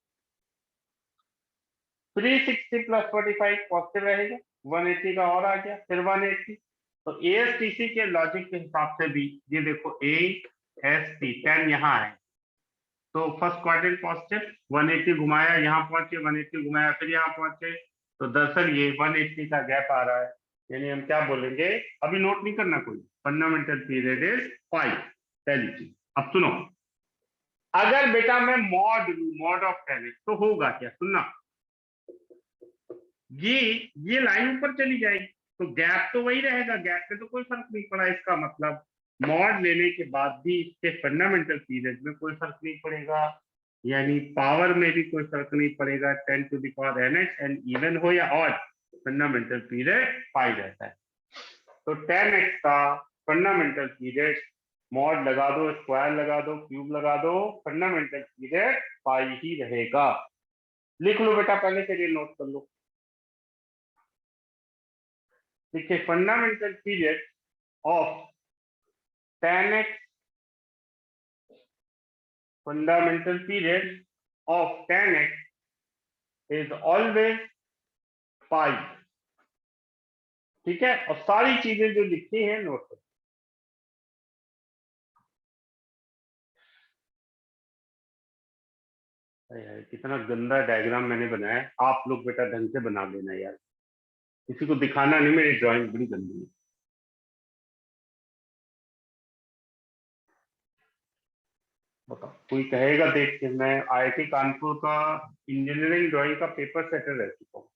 Speaker 1: 360 + 45 पॉजिटिव रहेगा, 180 का और आ गया, फिर 180। तो एएसटीसी के लॉजिक के हिसाब से भी ये देखो, एएसटी 10 यहाँ है तो फर्स्ट क्वाड्रेंट पॉजिटिव, 180 घुमाया यहाँ पहुंचे, 180 घुमाया फिर यहाँ पहुंचे, तो दरअसल ये 180 का गैप आ रहा है। यानी हम क्या बोलेंगे, अभी नोट नहीं करना कोई, फंडामेंटल पीरियड इज 5। पहली चीज। अब सुनो, अगर बेटा मैं मॉड ऑफ 10x, तो होगा क्या? सुनना, ये लाइन ऊपर चली जाएगी तो गैप तो वही रहेगा, गैप पे तो कोई फर्क नहीं पड़ा। इसका मतलब मॉड लेने के बाद भी इसके फंडामेंटल पीरियड में कोई फर्क नहीं पड़ेगा, यानी पावर में भी कोई फर्क नहीं पड़ेगा। 10⁻⁷ एंड इवन हो या ऑड, फंडामेंटल पीरियड पाई रहता है। तो 10x का फंडामेंटल पीरियड, मॉड लगा दो, स्क्वायर लगा दो, क्यूब लगा दो, फंडामेंटल पीरियड पाई ही रहेगा। लिख लो बेटा, पहले से ये नोट कर लो। देखिए, fundamental period of tan x, fundamental period of tan x is always pi। ठीक है, और सारी चीजें जो लिखी हैं नोट करो। यार कितना गंदा डायग्राम मैंने बनाया है, आप लोग बेटा ढंग से बना लेना यार, किसी को दिखाना नहीं, मेरी ड्राइंग बड़ी गंदी है। बताओ, कोई कहेगा देख के, मैं आईआईटी कानपुर का इंजीनियरिंग ड्राइंग का पेपर सेटर रह चुका हूँ।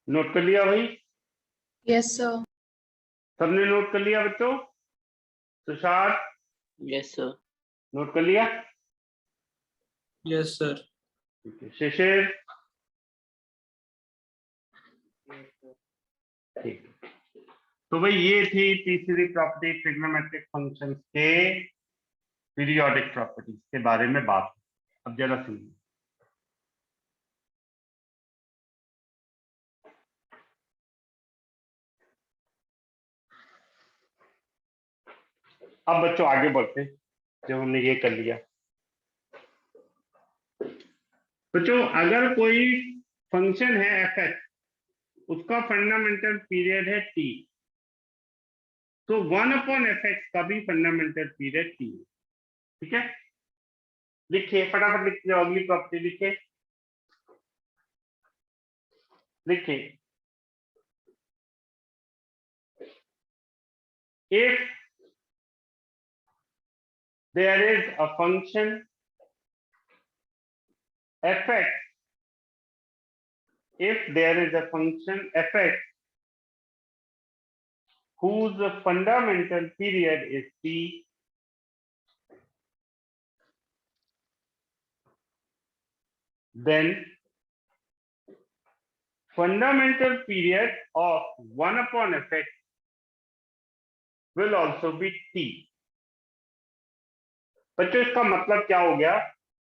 Speaker 1: नोट कर लिया भाई?
Speaker 2: Yes sir.
Speaker 1: सबने नोट कर लिया बच्चों? Tushar
Speaker 5: yes sir.
Speaker 1: नोट कर लिया?
Speaker 3: Yes sir.
Speaker 1: ठीक है। शिशिर ठीक है। तो भाई ये थी तीसरी प्रॉपर्टी ट्रिग्नोमेट्रिक फंक्शंस के पीरियोडिक प्रॉपर्टीज के बारे में बात। अब जरा सुनिए। अब बच्चों आगे बढ़ते हैं, जब हमने ये कर लिया। बच्चों अगर कोई फंक्शन है एफ एक्स, उसका फंडामेंटल पीरियड है टी, तो 1/f(x) का भी फंडामेंटल पीरियड टी है। ठीक है, लिखिए फटाफट लिखिए, अगली प्रॉपर्टी लिखिए। लिखिए if there is a function f(x), if there is a function f(x) whose fundamental period is t, then fundamental period of 1/f(x) will also be t। बच्चों इसका मतलब क्या हो गया?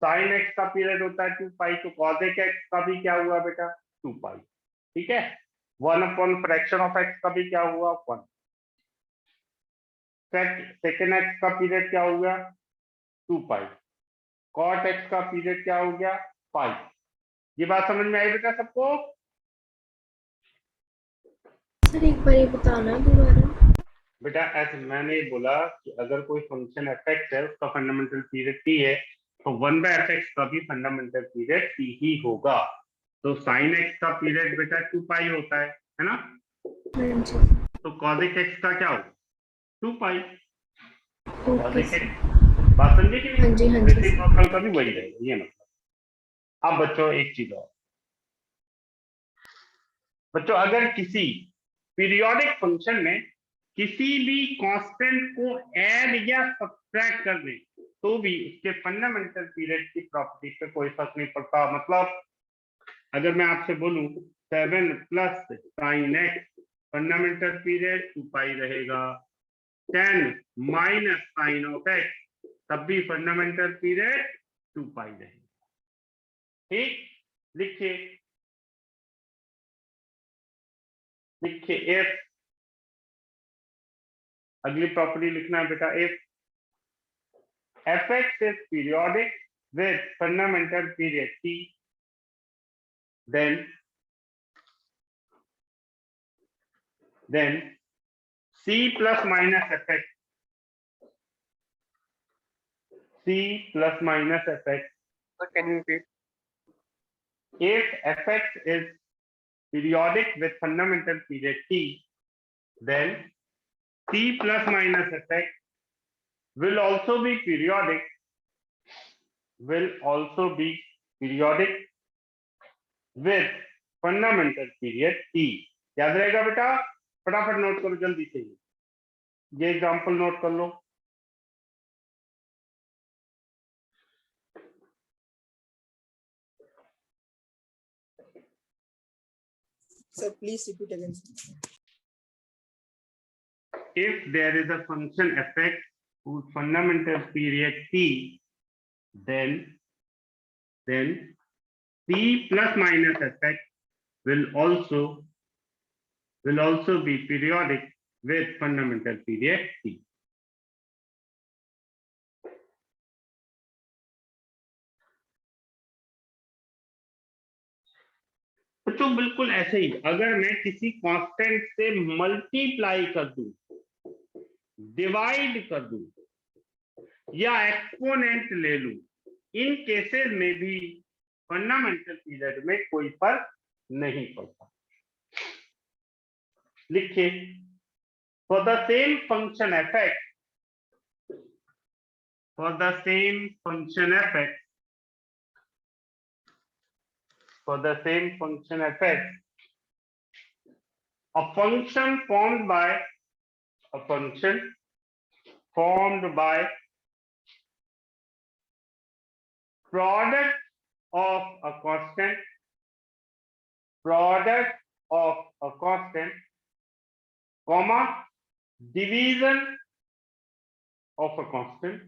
Speaker 1: साइन एक्स का पीरियड होता है 2 पाई, तो कॉसेक एक्स का भी क्या हुआ बेटा? 2 पाई। ठीक है, 1/फ्रैक्शन ऑफ एक्स का भी क्या हुआ? 1। सेकेंड एक्स का पीरियड क्या हो गया? 2 पाई। कॉट एक्स का पीरियड क्या हो गया? पाई। ये बात समझ में आई बेटा सबको?
Speaker 2: सर एक बार ये बताना दोबारा।
Speaker 1: बेटा ऐसे मैंने बोला कि अगर कोई फंक्शन एफ एक्स है, उसका फंडामेंटल पीरियड टी है, तो 1/f(x) का भी फंडामेंटल पीरियड टी ही होगा। तो साइन एक्स का पीरियड बेटा 2 पाई होता है ना?
Speaker 2: हाँ जी।
Speaker 1: तो कॉसेक एक्स का क्या होगा? 2 pi.
Speaker 2: Okay
Speaker 1: cosec
Speaker 2: sir.
Speaker 1: X बात समझे कि
Speaker 2: हाँ जी, हाँ जी सर।
Speaker 1: रेसिप्रोकल का भी वही रहेगा, ये मतलब। अब बच्चों एक चीज और, बच्चों अगर किसी पीरियोडिक फंक्शन में किसी भी कांस्टेंट को ऐड या सब्ट्रैक्ट कर दें, तो भी उसके फंडामेंटल पीरियड की प्रॉपर्टी पे कोई फर्क नहीं पड़ता। मतलब अगर मैं आपसे बोलूं 7 plus sine x, fundamental period 2 पाई रहेगा। 10 माइनस साइन ऑफ एक्स, तब भी फंडामेंटल पीरियड 2 पाई रहेगा। ठीक, लिखिए लिखिए एफ, अगली प्रॉपर्टी लिखना है बेटा F, f(x) is periodic with fundamental period t, then c plus minus f(x), c plus minus f(x),
Speaker 4: Sir, can you repeat?
Speaker 1: if f(x) is periodic with fundamental period t, then c plus minus f(x) will also be periodic with fundamental period t। याद रहेगा बेटा? फटाफट note करो जल्दी से, ये example note कर लो।
Speaker 6: Sir, please repeat again, sir.
Speaker 1: If there is a function f(x) whose fundamental period t, then c plus minus f(x) will also be periodic with fundamental period t। बच्चों बिल्कुल ऐसे ही अगर मैं किसी कांस्टेंट से multiply कर दूं, डिवाइड कर दूं या एक्सपोनेंट ले लूं, इन केसेस में भी फंडामेंटल पीरियड में कोई फर्क नहीं पड़ता। लिखिए for the same function f(x), for the same function f(x), for the same function f(x), a function formed by product of a constant, comma, division of a constant,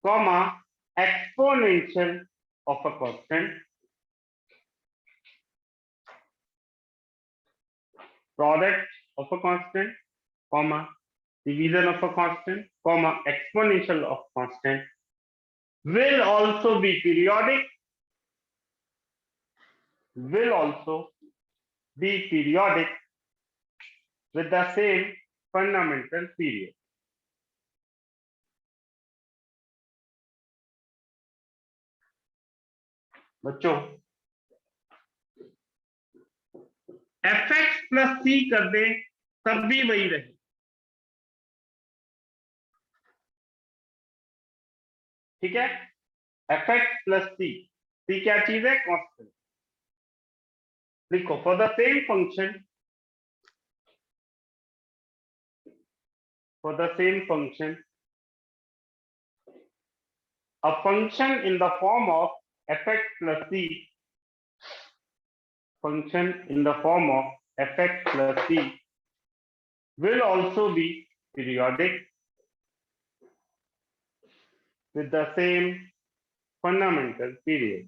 Speaker 1: comma, exponential of a constant, product of a constant, comma, division of a constant, comma, exponential of constant, will also be periodic, with the same fundamental period. बच्चों fx plus c कर दे तब भी वही रहे, ठीक है। fx plus c क्या चीज है? कांस्टेंट। लिखो for the same function, a function in the form of fx plus c, will also be periodic with the same fundamental period.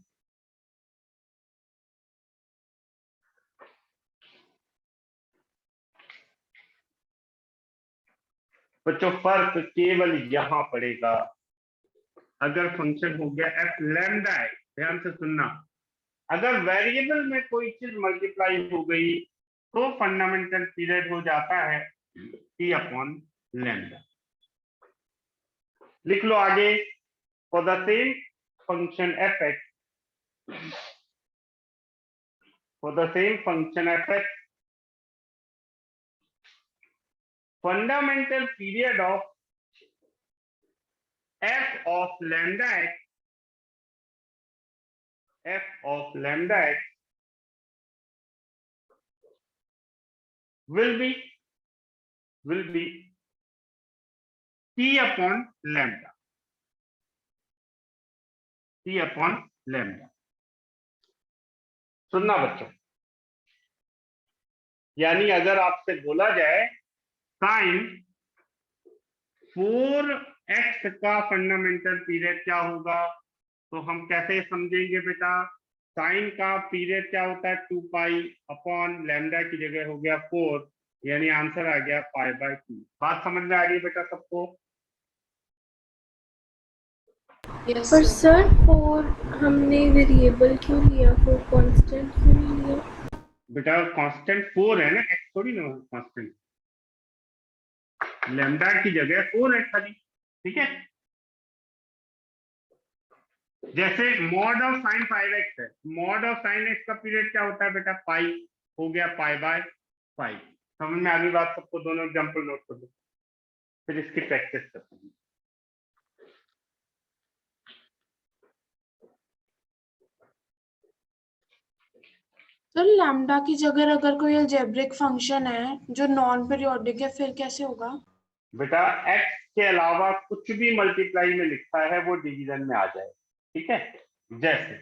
Speaker 1: बच्चों फर्क केवल यहां पड़ेगा, अगर फंक्शन हो गया एफ लैम्डा है, ध्यान से सुनना, अगर वेरिएबल में कोई चीज मल्टीप्लाई हो गई तो फंडामेंटल पीरियड हो जाता है टी अपॉन लैम्डा। लिख लो आगे, for the same function F x, fundamental period of f of lambda x will be t upon lambda, सुनना बच्चों, यानी अगर आपसे बोला जाए साइन 4x का फंडामेंटल पीरियड क्या होगा, तो हम कैसे समझेंगे बेटा? साइन का पीरियड क्या होता है? 2 पाई अपॉन लैम्डा की जगह हो गया 4, यानी आंसर आ गया π/2। बात समझ में आ रही है बेटा सबको?
Speaker 2: पर सर 4 हमने वेरिएबल क्यों लिया, 4 कांस्टेंट क्यों नहीं लिया?
Speaker 1: बेटा कांस्टेंट 4 है ना, x थोड़ी ना कांस्टेंट, लैम्डा की जगह 4 है खाली, ठीक है। जैसे मॉड ऑफ साइन 5x है, मॉड ऑफ साइन x का पीरियड क्या होता है बेटा? पाई, हो गया π/5। समझ में आ गई बात सबको? दोनों एग्जांपल नोट कर लो, फिर इसकी प्रैक्टिस करते हैं।
Speaker 7: सर लैम्डा की जगह अगर कोई अलजेब्रिक फंक्शन है जो नॉन पीरियोडिक है फिर कैसे होगा?
Speaker 1: बेटा x के अलावा कुछ भी मल्टीप्लाई में लिखा है वो डिवीजन में आ जाए, ठीक है। जैसे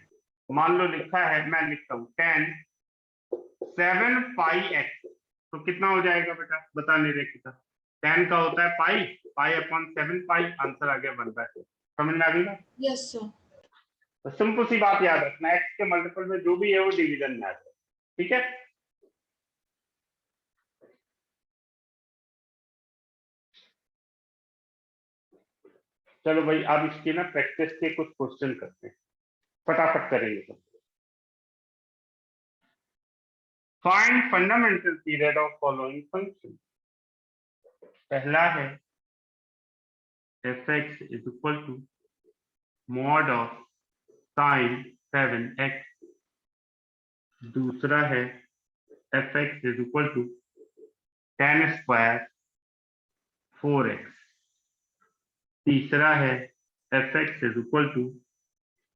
Speaker 1: मान लो लिखा है, मैं लिखता हूँ 10 7πx, तो कितना हो जाएगा बेटा? बता नहीं रहे कितना? 10 का होता है पाई अपॉन 7 पाई, आंसर आ गया 1/4। समझ में आ गई ना?
Speaker 7: Yes sir.
Speaker 1: तो सिंपल सी बात याद रखना, x के मल्टीपल में जो भी है वो डिवीजन में आ जाए, ठीक है। चलो भाई, अब इसकी ना प्रैक्टिस के कुछ क्वेश्चन करते हैं, फटाफट करेंगे सब। Find fundamental period of following function. पहला है fx is equal to mod of sine 7x, दूसरा है fx is equal to tan square 4x, तीसरा है fx is equal to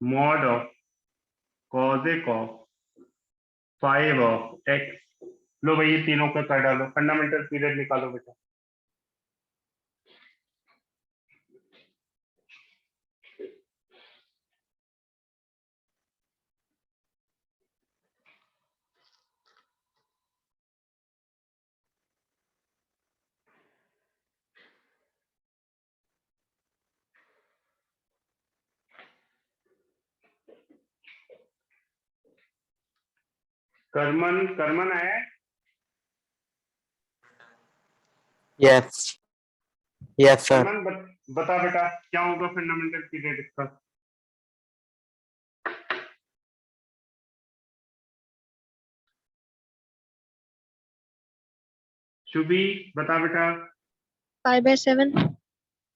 Speaker 1: mod of cosec of 5 of x. लो भाई ये तीनों का कर डालो, फंडामेंटल पीरियड निकालो बेटा। करमन करमन आया है?
Speaker 8: Yes. Yes, sir.
Speaker 1: करमन बता बेटा क्या होगा फंडामेंटल पीरियड इसका। शुभी बता बेटा।
Speaker 2: 5/7।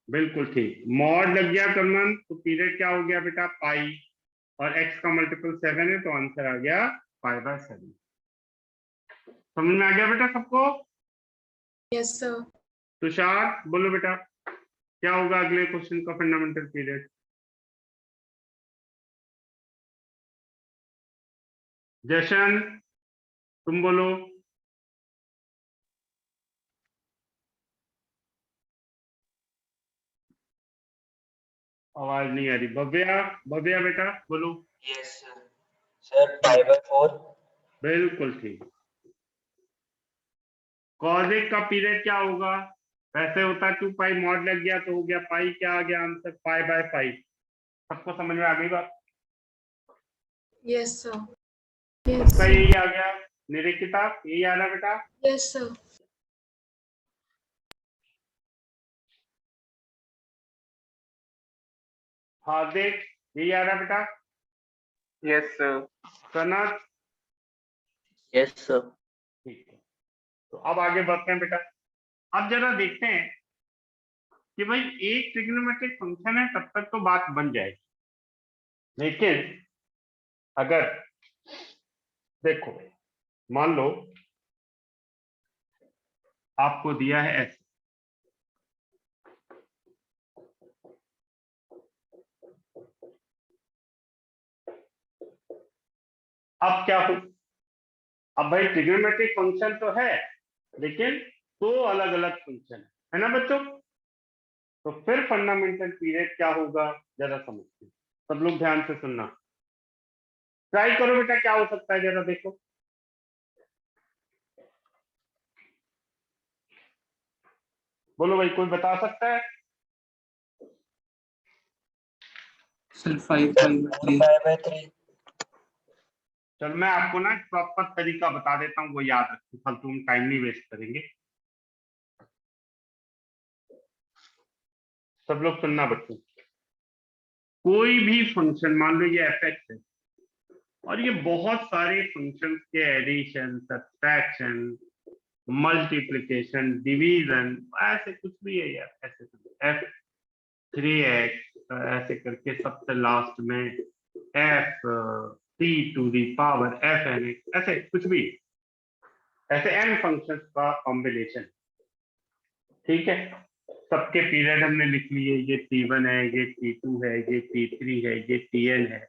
Speaker 1: बिल्कुल ठीक, मॉड लग गया करमन तो पीरियड क्या हो गया बेटा पाई, और x का मल्टीपल 7 है तो आंसर आ गया 5/7। समझ में आ गया बेटा सबको?
Speaker 7: Yes sir.
Speaker 1: तुषार बोलो बेटा क्या होगा अगले क्वेश्चन का फंडामेंटल पीरियड। जशन तुम बोलो। आवाज नहीं आ रही। भव्या भव्या बेटा बोलो।
Speaker 8: Yes, sir. Sir, 5/4.
Speaker 1: बिल्कुल ठीक। कॉजेक का पीरियड क्या होगा? वैसे होता 2 पाई, मॉड लग गया तो हो गया पाई, क्या आ गया आंसर 5/5। सबको समझ में आ गई बात?
Speaker 7: Yes sir.
Speaker 1: सबका यही आ गया निरीक्षिता, यही आ रहा बेटा?
Speaker 7: Yes sir.
Speaker 1: हार्दिक यही आ रहा बेटा?
Speaker 4: Yes sir.
Speaker 1: Kanak
Speaker 8: Yes, sir.
Speaker 1: ठीक है। तो अब आगे बढ़ते हैं बेटा। अब जरा देखते हैं कि भाई एक ट्रिग्नोमेट्रिक फंक्शन है तब तक तो बात बन जाएगी, लेकिन अगर देखो मान लो आपको दिया है ऐसे, अब क्या हो, अब भाई ट्रिग्नोमेट्रिक फंक्शन तो है लेकिन दो अलग अलग फंक्शन है ना बच्चों, तो फिर फंडामेंटल पीरियड क्या होगा जरा समझते हैं। सब लोग ध्यान से सुनना, ट्राई करो बेटा क्या हो सकता है जरा देखो। बोलो भाई कोई बता सकता है?
Speaker 3: Sir, 5/3.
Speaker 8: 5/3.
Speaker 1: चल मैं आपको ना प्रॉपर तरीका बता देता हूँ, वो याद रखो, फालतू हम टाइम नहीं वेस्ट करेंगे। सब लोग सुनना बच्चों, कोई भी फंक्शन मान लो ये fx है और ये बहुत सारे फंक्शंस के एडिशन, सब्ट्रैक्शन, मल्टीप्लिकेशन, डिवीजन, ऐसे कुछ भी है यार, ऐसे f3x ऐसे करके सबसे लास्ट में f(t⁴ fnx), ऐसे कुछ भी, ऐसे n फंक्शंस का कॉम्बिनेशन। ठीक है, सबके पीरियड हमने लिख लिए, ये t1 है, ये t2 है, ये t3 है, ये tn है।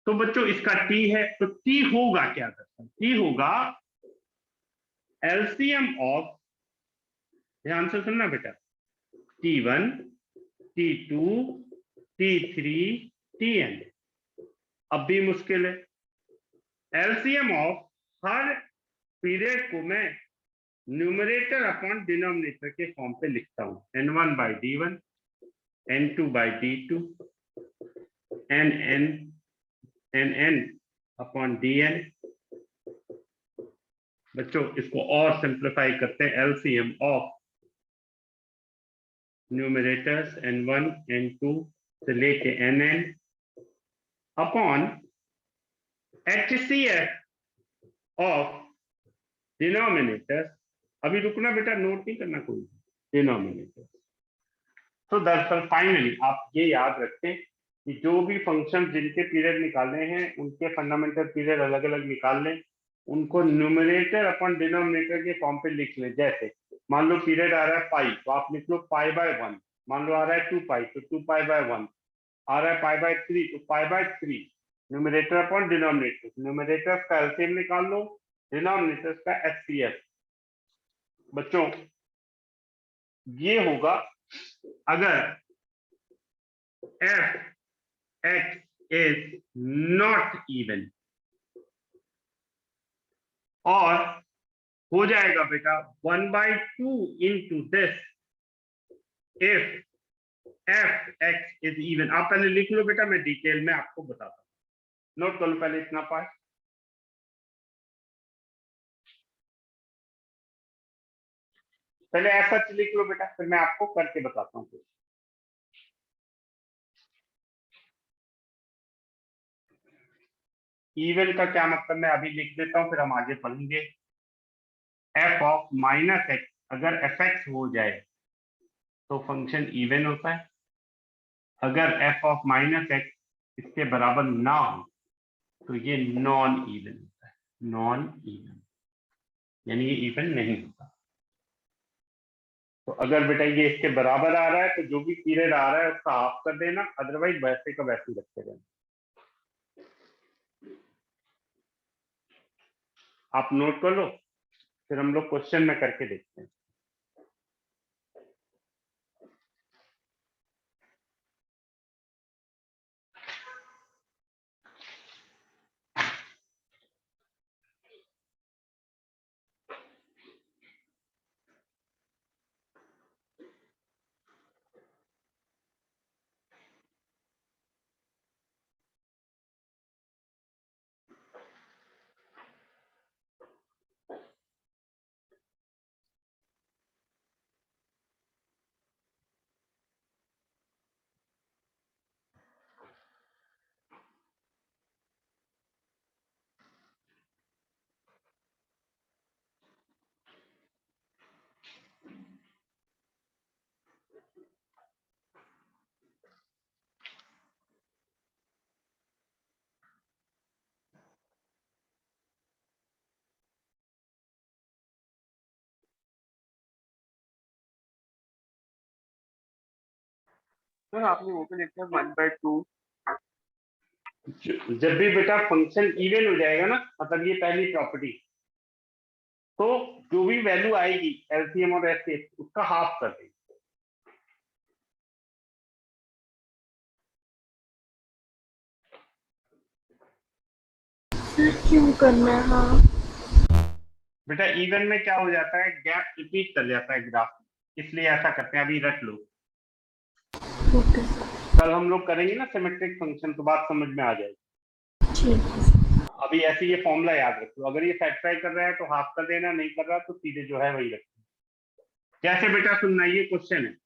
Speaker 1: तो बच्चों इसका t है तो t होगा क्या करता है, t होगा एलसीएम ऑफ, ध्यान से सुनना बेटा, t1 t2 t3 tn। अब भी मुश्किल है, एलसीएम ऑफ हर पीरियड को मैं न्यूमरेटर अपॉन डिनोमिनेटर के फॉर्म पे लिखता हूं, n1/d1 n2/d2 nn upon dn। बच्चों इसको और सिंप्लीफाई करते हैं, LCM of numerators n1 n2 से लेके nn upon HCF of denominators. अभी रुकना बेटा, नोट नहीं करना कोई, डिनोमिनेटर्स। तो दरअसल फाइनली आप ये याद रखें कि जो भी फंक्शन जिनके पीरियड निकालने हैं उनके फंडामेंटल पीरियड अलग अलग निकाल लें, उनको न्यूमरेटर अपन डिनोमिनेटर के फॉर्म पे लिख लें। जैसे मान लो पीरियड आ रहा है पाई तो आप लिख लो पाई/1, मान लो आ रहा है 2 पाई तो 2 पाई/1, आ रहा है पाई बाय 3, तो pi by 3 numerator upon denominator, numerator का एलसीएम निकाल लो, डिनोमिनेटर का एचसीएफ। बच्चों ये होगा अगर F X is not even, और हो जाएगा बेटा 1/2 into this if F X is even. आप पहले लिख लो बेटा, मैं डिटेल में आपको बताता हूँ, नोट कर लो पहले इतना पार्ट। पहले ऐसा लिख लो बेटा, फिर मैं आपको करके बताता हूँ। इवन का क्या मतलब मैं अभी लिख देता हूं, फिर हम आगे पढ़ेंगे। एफ ऑफ माइनस एक्स अगर एफ एक्स हो जाए तो फंक्शन इवन होता है, अगर एफ ऑफ माइनस एक्स इसके बराबर ना हो तो ये नॉन इवन होता है, नॉन इवन यानी ये इवन नहीं होता। तो अगर बेटा ये इसके बराबर आ रहा है तो जो भी पीरियड आ रहा है उसका हाफ कर देना, अदरवाइज वैसे का वैसे ही रखते रहना। आप नोट कर लो, फिर हम लोग क्वेश्चन में करके देखते हैं।
Speaker 4: सर आपने वो भी लिखा है 1/2।
Speaker 1: जब भी बेटा फंक्शन इवन हो जाएगा ना, मतलब ये पहली प्रॉपर्टी, तो जो भी वैल्यू आएगी एलसीएम और एचसीएफ उसका हाफ कर देंगे।
Speaker 2: सर क्यों करना है? हाँ
Speaker 1: बेटा इवन में क्या हो जाता है, गैप रिपीट कर जाता है ग्राफ, इसलिए ऐसा करते हैं। अभी रख लो,
Speaker 2: ओके सर,
Speaker 1: कल हम लोग करेंगे ना सिमेट्रिक फंक्शन तो बात समझ में आ जाएगी।
Speaker 2: ठीक है सर।
Speaker 1: अभी ऐसे ये फॉर्मूला याद रख लो, अगर ये फैक्टराइज कर रहा है तो हाफ कर देना, नहीं कर रहा तो सीधे जो है वही रखना। कैसे बेटा सुनना, ये क्वेश्चन है।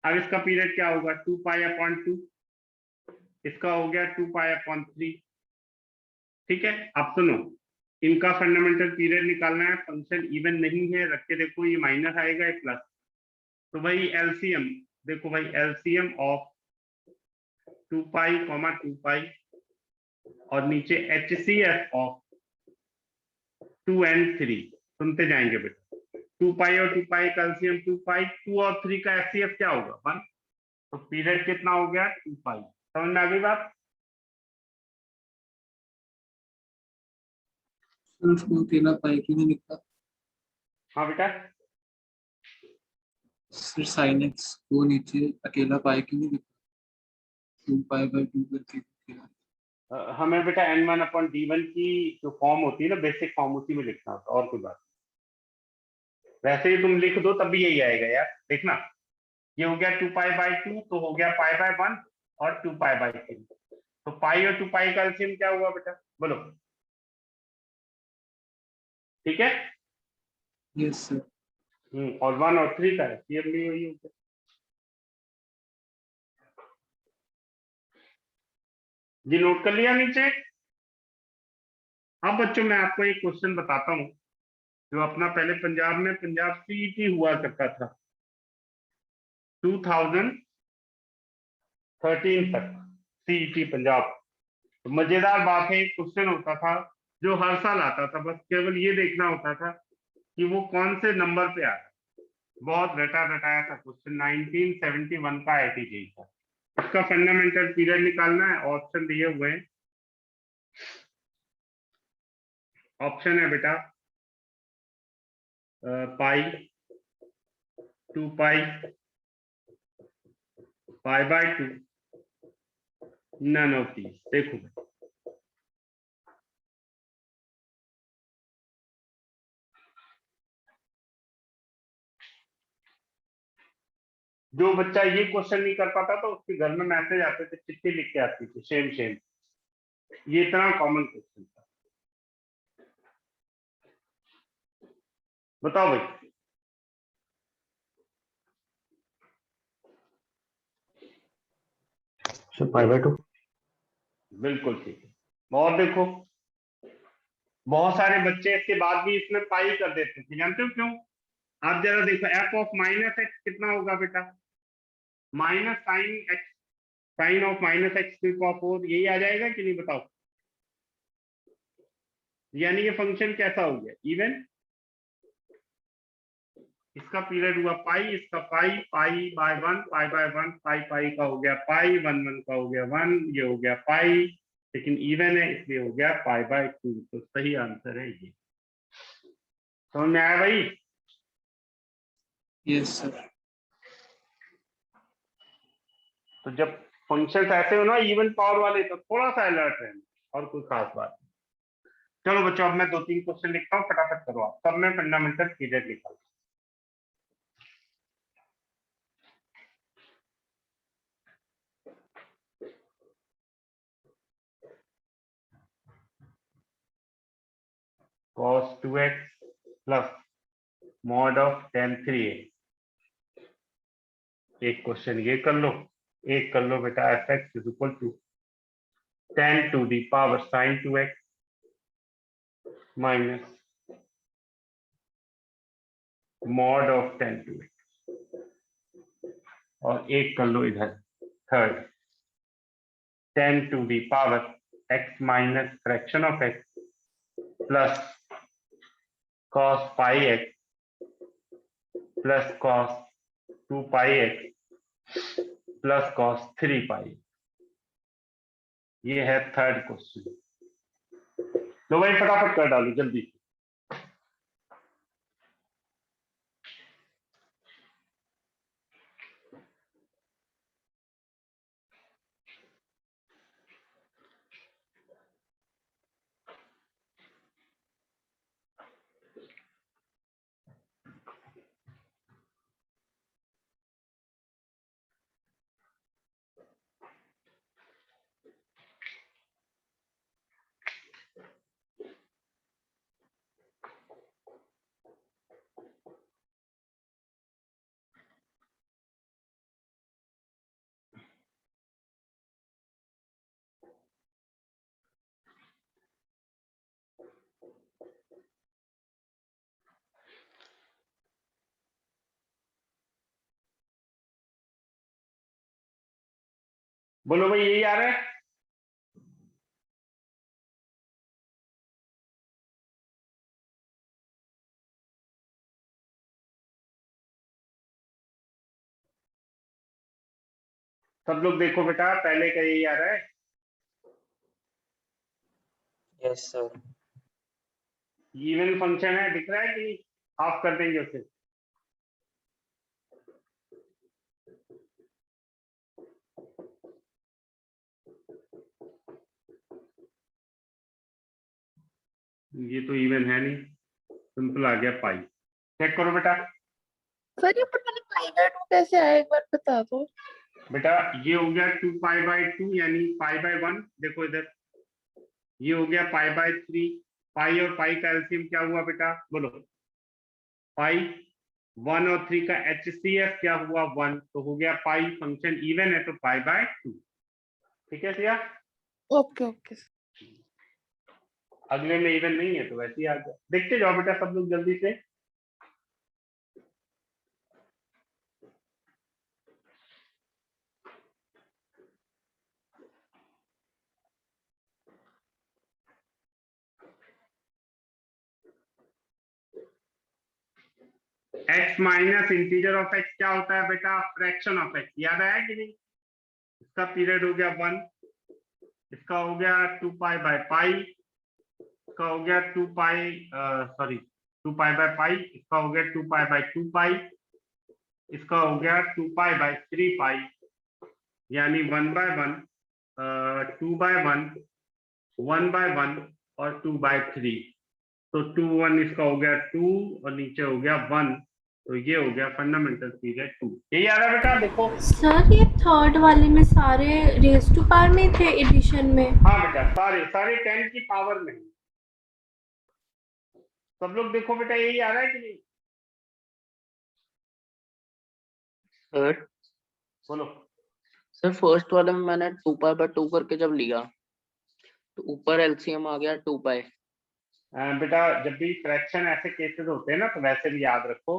Speaker 1: अब इसका पीरियड क्या होगा, 2π/2, इसका हो गया 2π/3। ठीक है, अब सुनो, इनका फंडामेंटल पीरियड निकालना है। फंक्शन इवन नहीं है, रख के देखो, ये माइनस आएगा ये प्लस, तो भाई एलसीएम देखो भाई, एलसीएम ऑफ 2π, और नीचे HCF ऑफ 2 and 3। सुनते जाएंगे बेटा, 2π और 2π का एलसीएम 2π, 2 और 3 का HCF क्या होगा 1, तो पीरियड कितना हो गया 2π। समझ में आ गई बात?
Speaker 3: सर उसको अकेला पाई क्यों नहीं लिखा?
Speaker 1: हाँ बेटा,
Speaker 3: सर साइन एक्स को नीचे अकेला पाई क्यों नहीं लिखा? 2π/2 करके लिखा।
Speaker 1: हमें बेटा n1/d1 की जो फॉर्म होती है ना, बेसिक फॉर्म, उसी में लिखना होता, और कोई बात नहीं। वैसे ही तुम लिख दो तब भी यही आएगा यार, देखना। ये हो गया 2π/2, तो हो गया π/1 और 2π/3। तो पाई और 2π का एलसीएम क्या हुआ बेटा, बोलो? ठीक है,
Speaker 3: यस सर।
Speaker 1: और 1 और 3 का एलसीएम भी वही हो गया। जी नोट कर लिया नीचे? अब बच्चों मैं आपको एक क्वेश्चन बताता हूं, जो अपना पहले पंजाब में पंजाब सीईटी हुआ करता था 2013 तक, सीईटी पंजाब। तो मजेदार बात है, एक क्वेश्चन होता था जो हर साल आता था, बस केवल ये देखना होता था कि वो कौन से नंबर पे आ रहा है। बहुत रटा रटाया था क्वेश्चन, 1971 का IIT जेई था। इसका फंडामेंटल पीरियड निकालना है, ऑप्शन दिए हुए हैं। ऑप्शन है बेटा pi, 2 pi, pi by 2, none of these. देखो जो बच्चा ये क्वेश्चन नहीं कर पाता तो उसके घर में मैसेज आते थे, चिट्ठी लिख के आती थी, सेम सेम। ये इतना कॉमन क्वेश्चन था। बताओ भाई।
Speaker 8: पाई बाय 2।
Speaker 1: बिल्कुल ठीक है। और देखो बहुत सारे बच्चे इसके बाद भी इसमें पाई कर देते थे, जानते हो क्यों? आप जरा देखो, एफ ऑफ माइनस एक्स कितना होगा बेटा? Minus sine X, sine of minus X to power 4, यही आ जाएगा कि नहीं बताओ? यानी ये फंक्शन कैसा हो गया? इवन। इसका पीरियड हुआ पाई, इसका पाई, पाई बाय 1, पाई बाय 1, पाई पाई का हो गया पाई, 1 1 का हो गया 1, ये हो गया पाई, लेकिन इवन है इसलिए हो गया पाई बाय 2। तो सही आंसर है ये। समझ में आया भाई?
Speaker 3: Yes sir.
Speaker 1: तो जब फंक्शन ऐसे हो ना इवन पावर वाले, तो थोड़ा सा अलर्ट रहना, और कोई खास बात नहीं। चलो बच्चों, अब मैं 2-3 क्वेश्चन लिखता हूँ, फटाफट करो आप। सब में फंडामेंटल पीरियड निकालो। cos 2x plus mod of tan 3a। एक क्वेश्चन ये कर लो, एक कर लो बेटा fx is equal to tan to the power sin 2x minus mod of tan 2x। और एक कर लो इधर third, tan to the power x minus fraction of x plus cos pi x plus cos 2 pi x plus cos 3 pi। ये है third question. लो भाई फटाफट कर डालो जल्दी। बोलो भाई, यही आ रहा है? सब लोग देखो बेटा, पहले का यही आ रहा है?
Speaker 8: Yes sir.
Speaker 1: इवन फंक्शन है, दिख रहा है कि ऑफ कर देंगे उसे? ये तो इवन है नहीं, सिंपल आ गया पाई। चेक करो बेटा।
Speaker 7: सर ये पता नहीं पाई बाय 2 कैसे आया, एक बार बता दो।
Speaker 1: बेटा ये हो गया 2 पाई बाय 2 यानी पाई बाय 1। देखो इधर, ये हो गया पाई बाय 3। पाई और पाई का एलसीएम क्या हुआ बेटा? बोलो। पाई 1 और 3 का HCF क्या हुआ? 1। तो हो गया पाई। फंक्शन इवन है तो पाई बाय 2। ठीक है सिया?
Speaker 7: Okay okay.
Speaker 1: अगले में इवन नहीं है तो वैसे ही आ गया। देखते जाओ बेटा सब लोग जल्दी से। x minus integer of x क्या होता है बेटा? Fraction of x। याद आया कि नहीं? इसका पीरियड हो गया 1, इसका हो गया 2 पाई बाय पाई, इसका हो गया 2 पाई बाय पाई, इसका हो गया 2 पाई बाय 2 पाई, इसका हो गया 2 पाई बाय 3 पाई, यानी 1 बाय 1, 2 बाय 1, 1 बाय 1 और 2 बाय 3। तो 2 1 इसका हो गया 2 और नीचे हो गया 1, तो ये हो गया फंडामेंटल पीरियड 2। यही आ रहा है बेटा, देखो।
Speaker 2: सर ये थर्ड वाले में सारे रेज टू पावर में थे एडिशन में?
Speaker 1: हाँ बेटा, सारे सारे 10 की पावर में। सब लोग देखो बेटा, यही आ रहा है कि नहीं?
Speaker 8: सर
Speaker 1: बोलो।
Speaker 8: सर फर्स्ट वाले में मैंने 2 पाई बाय 2 करके जब लिया तो ऊपर एलसीएम आ गया 2 पाई।
Speaker 1: बेटा जब भी फ्रैक्शन ऐसे केसेस होते हैं ना, तो वैसे भी याद रखो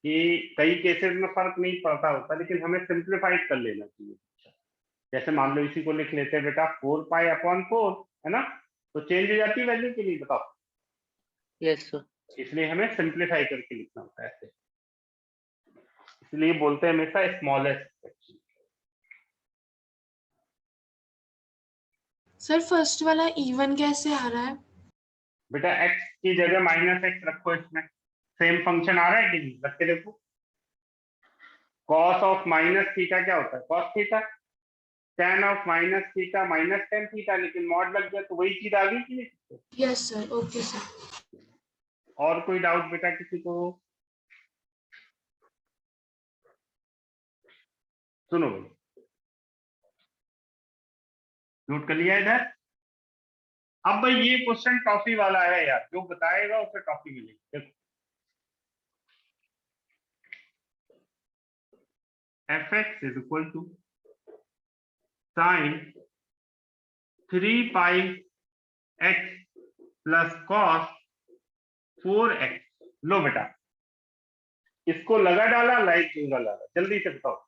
Speaker 1: कि कई केसेस में फर्क नहीं पड़ता होता, लेकिन हमें सिंप्लीफाइड कर लेना चाहिए। जैसे मान लो इसी को लिख लेते हैं बेटा 4 पाई अपॉन 4, है ना? तो चेंज हो जाती है वैल्यू के लिए, बताओ।
Speaker 8: Yes sir.
Speaker 1: इसलिए हमें सिंप्लीफाई करके लिखना होता है ऐसे, इसलिए बोलते हैं हमेशा स्मॉलेस्ट फ्रैक्शन।
Speaker 7: सर फर्स्ट वाला इवन कैसे आ रहा है?
Speaker 1: बेटा x की जगह -x रखो, इसमें सेम फंक्शन आ रहा है कि नहीं? रख के देखो। cos ऑफ माइनस थीटा क्या होता है? cos theta. tan of minus theta minus tan theta, लेकिन मॉड लग गया तो वही चीज आ गई कि नहीं?
Speaker 7: Yes sir, okay sir.
Speaker 1: और कोई डाउट बेटा किसी को? सुनो भाई, नोट कर लिया इधर? अब भाई ये क्वेश्चन टॉफी वाला है यार, जो बताएगा उसे टॉफी मिलेगी। देखो, fx is equal to sine 3 pi x plus cos 4x। लो बेटा, इसको लगा डाला, लाइक जिंगा डाला, जल्दी से बताओ।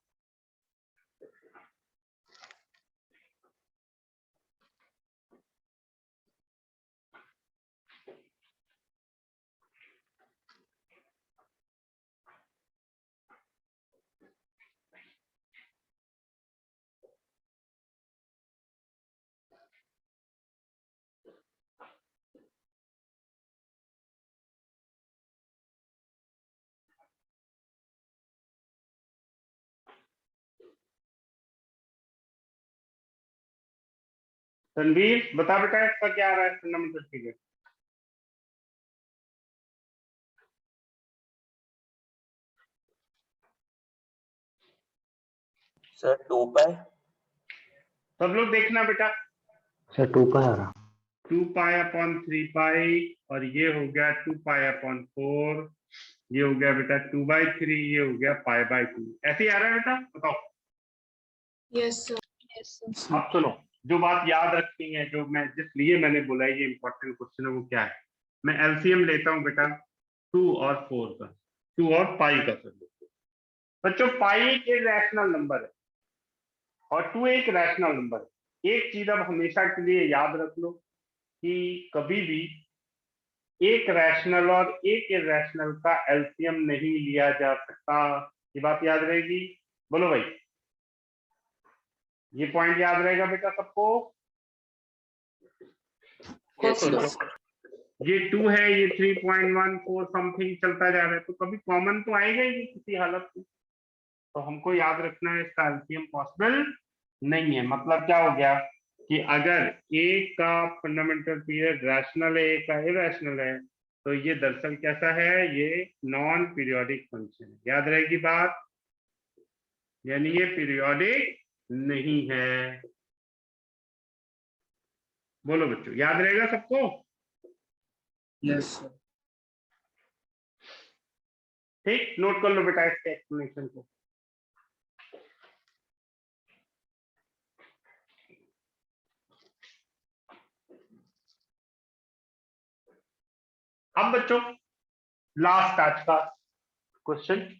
Speaker 1: रणवीर बता बेटा, इसका क्या आ रहा है फंडामेंटल पीरियड?
Speaker 8: सर 2 पाई।
Speaker 1: सब लोग देखना बेटा,
Speaker 8: सर 2 पाई आ रहा।
Speaker 1: 2 पाई अपॉन 3 पाई, और ये हो गया 2 पाई अपॉन 4, ये हो गया बेटा 2 बाई 3, ये हो गया पाई बाई 2। ऐसे ही आ रहा है बेटा, बताओ।
Speaker 7: Yes sir.
Speaker 1: अब सुनो, जो बात याद रखनी है, जो मैं जिस लिए मैंने बोला ये इंपॉर्टेंट क्वेश्चन है, वो क्या है? मैं एलसीएम लेता हूँ बेटा 2 और 4 का, 2 और पाई का। बच्चों पाई एक रैशनल नंबर है और 2 एक रैशनल नंबर है। एक चीज अब हमेशा के लिए याद रख लो कि कभी भी एक रैशनल और एक इरैशनल का एलसीएम नहीं लिया जा सकता। ये बात याद रहेगी? बोलो भाई, ये पॉइंट याद रहेगा बेटा सबको?
Speaker 8: Yes sir.
Speaker 1: ये 2 है, ये 3.14 समथिंग चलता जा रहा है, तो कभी कॉमन तो आएगा ही नहीं किसी हालत में। तो हमको याद रखना है इसका एलसीएम पॉसिबल नहीं है। मतलब क्या हो गया कि अगर एक का फंडामेंटल पीरियड रैशनल है, एक का इरैशनल है, तो ये दरअसल कैसा है? ये नॉन पीरियोडिक फंक्शन है। याद रहेगी बात? यानी ये पीरियोडिक नहीं है। बोलो बच्चों, याद रहेगा सबको?
Speaker 3: Yes sir.
Speaker 1: ठीक, नोट कर लो बेटा इसके एक्सप्लेनेशन को। अब बच्चों लास्ट आज का क्वेश्चन,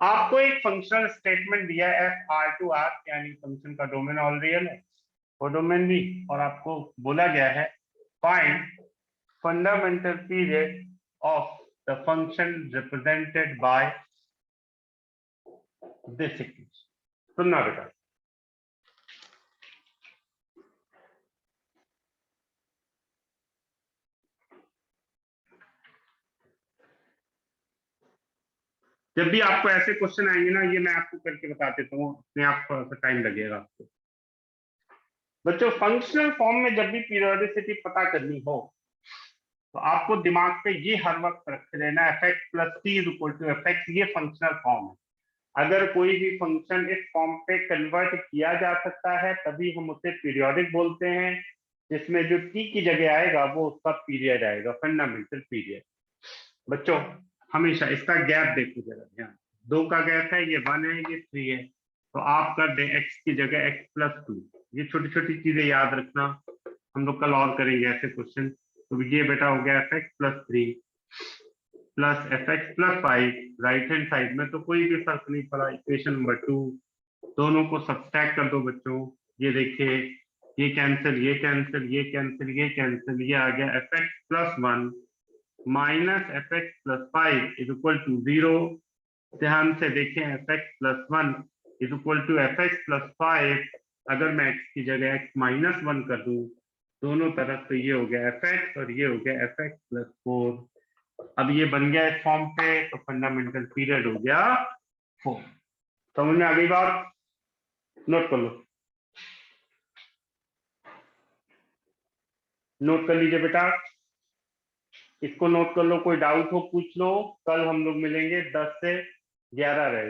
Speaker 1: आपको एक फंक्शनल स्टेटमेंट दिया है f(r)(r), यानी फंक्शन का डोमेन ऑल रियल है और डोमेन भी, और आपको बोला गया है find fundamental period of the function represented by this equation. सुनना बेटा, जब भी आपको ऐसे क्वेश्चन आएंगे ना, ये मैं आपको करके बता देता हूँ, अपने आप थोड़ा सा टाइम लगेगा आपको। बच्चों फंक्शनल फॉर्म में जब भी पीरियोडिसिटी पता करनी हो तो आपको दिमाग पे ये हर वक्त रख लेना, fx plus T is equal to fx, ये फंक्शनल फॉर्म है। अगर कोई भी फंक्शन इस फॉर्म पे कन्वर्ट किया जा सकता है तभी हम उसे पीरियोडिक बोलते हैं, जिसमें जो टी की जगह आएगा वो उसका पीरियड आएगा, फंडामेंटल पीरियड। बच्चों हमेशा इसका गैप देखो जरा ध्यान, 2 का गैप है, ये 1 है, ये 3 है, तो आप कर दें x की जगह x प्लस 2। ये छोटी छोटी चीजें याद रखना, हम लोग कल और करेंगे ऐसे क्वेश्चन। तो ये बेटा हो गया fx plus 3 plus fx plus 5, right hand side में तो कोई भी फर्क नहीं पड़ा। इक्वेशन नंबर 2, दोनों को सब्सट्रैक्ट कर दो बच्चों, ये देखिए ये कैंसिल, ये कैंसिल, ये कैंसिल, ये कैंसिल, ये आ गया fx plus 1 minus fx plus 5 is equal to 0। ध्यान से देखें, fx plus 1 is equal to fx plus 5, अगर मैं x की जगह x माइनस 1 कर दूं दोनों तरफ, तो ये हो गया fx और ये हो गया fx प्लस 4। अब ये बन गया इस फॉर्म पे, तो फंडामेंटल पीरियड हो गया 4। समझ में आ गई बात? नोट कर लो, नोट कर लीजिए बेटा, इसको नोट कर लो, कोई डाउट हो पूछ लो। कल हम लोग मिलेंगे 10 से 11 रहे।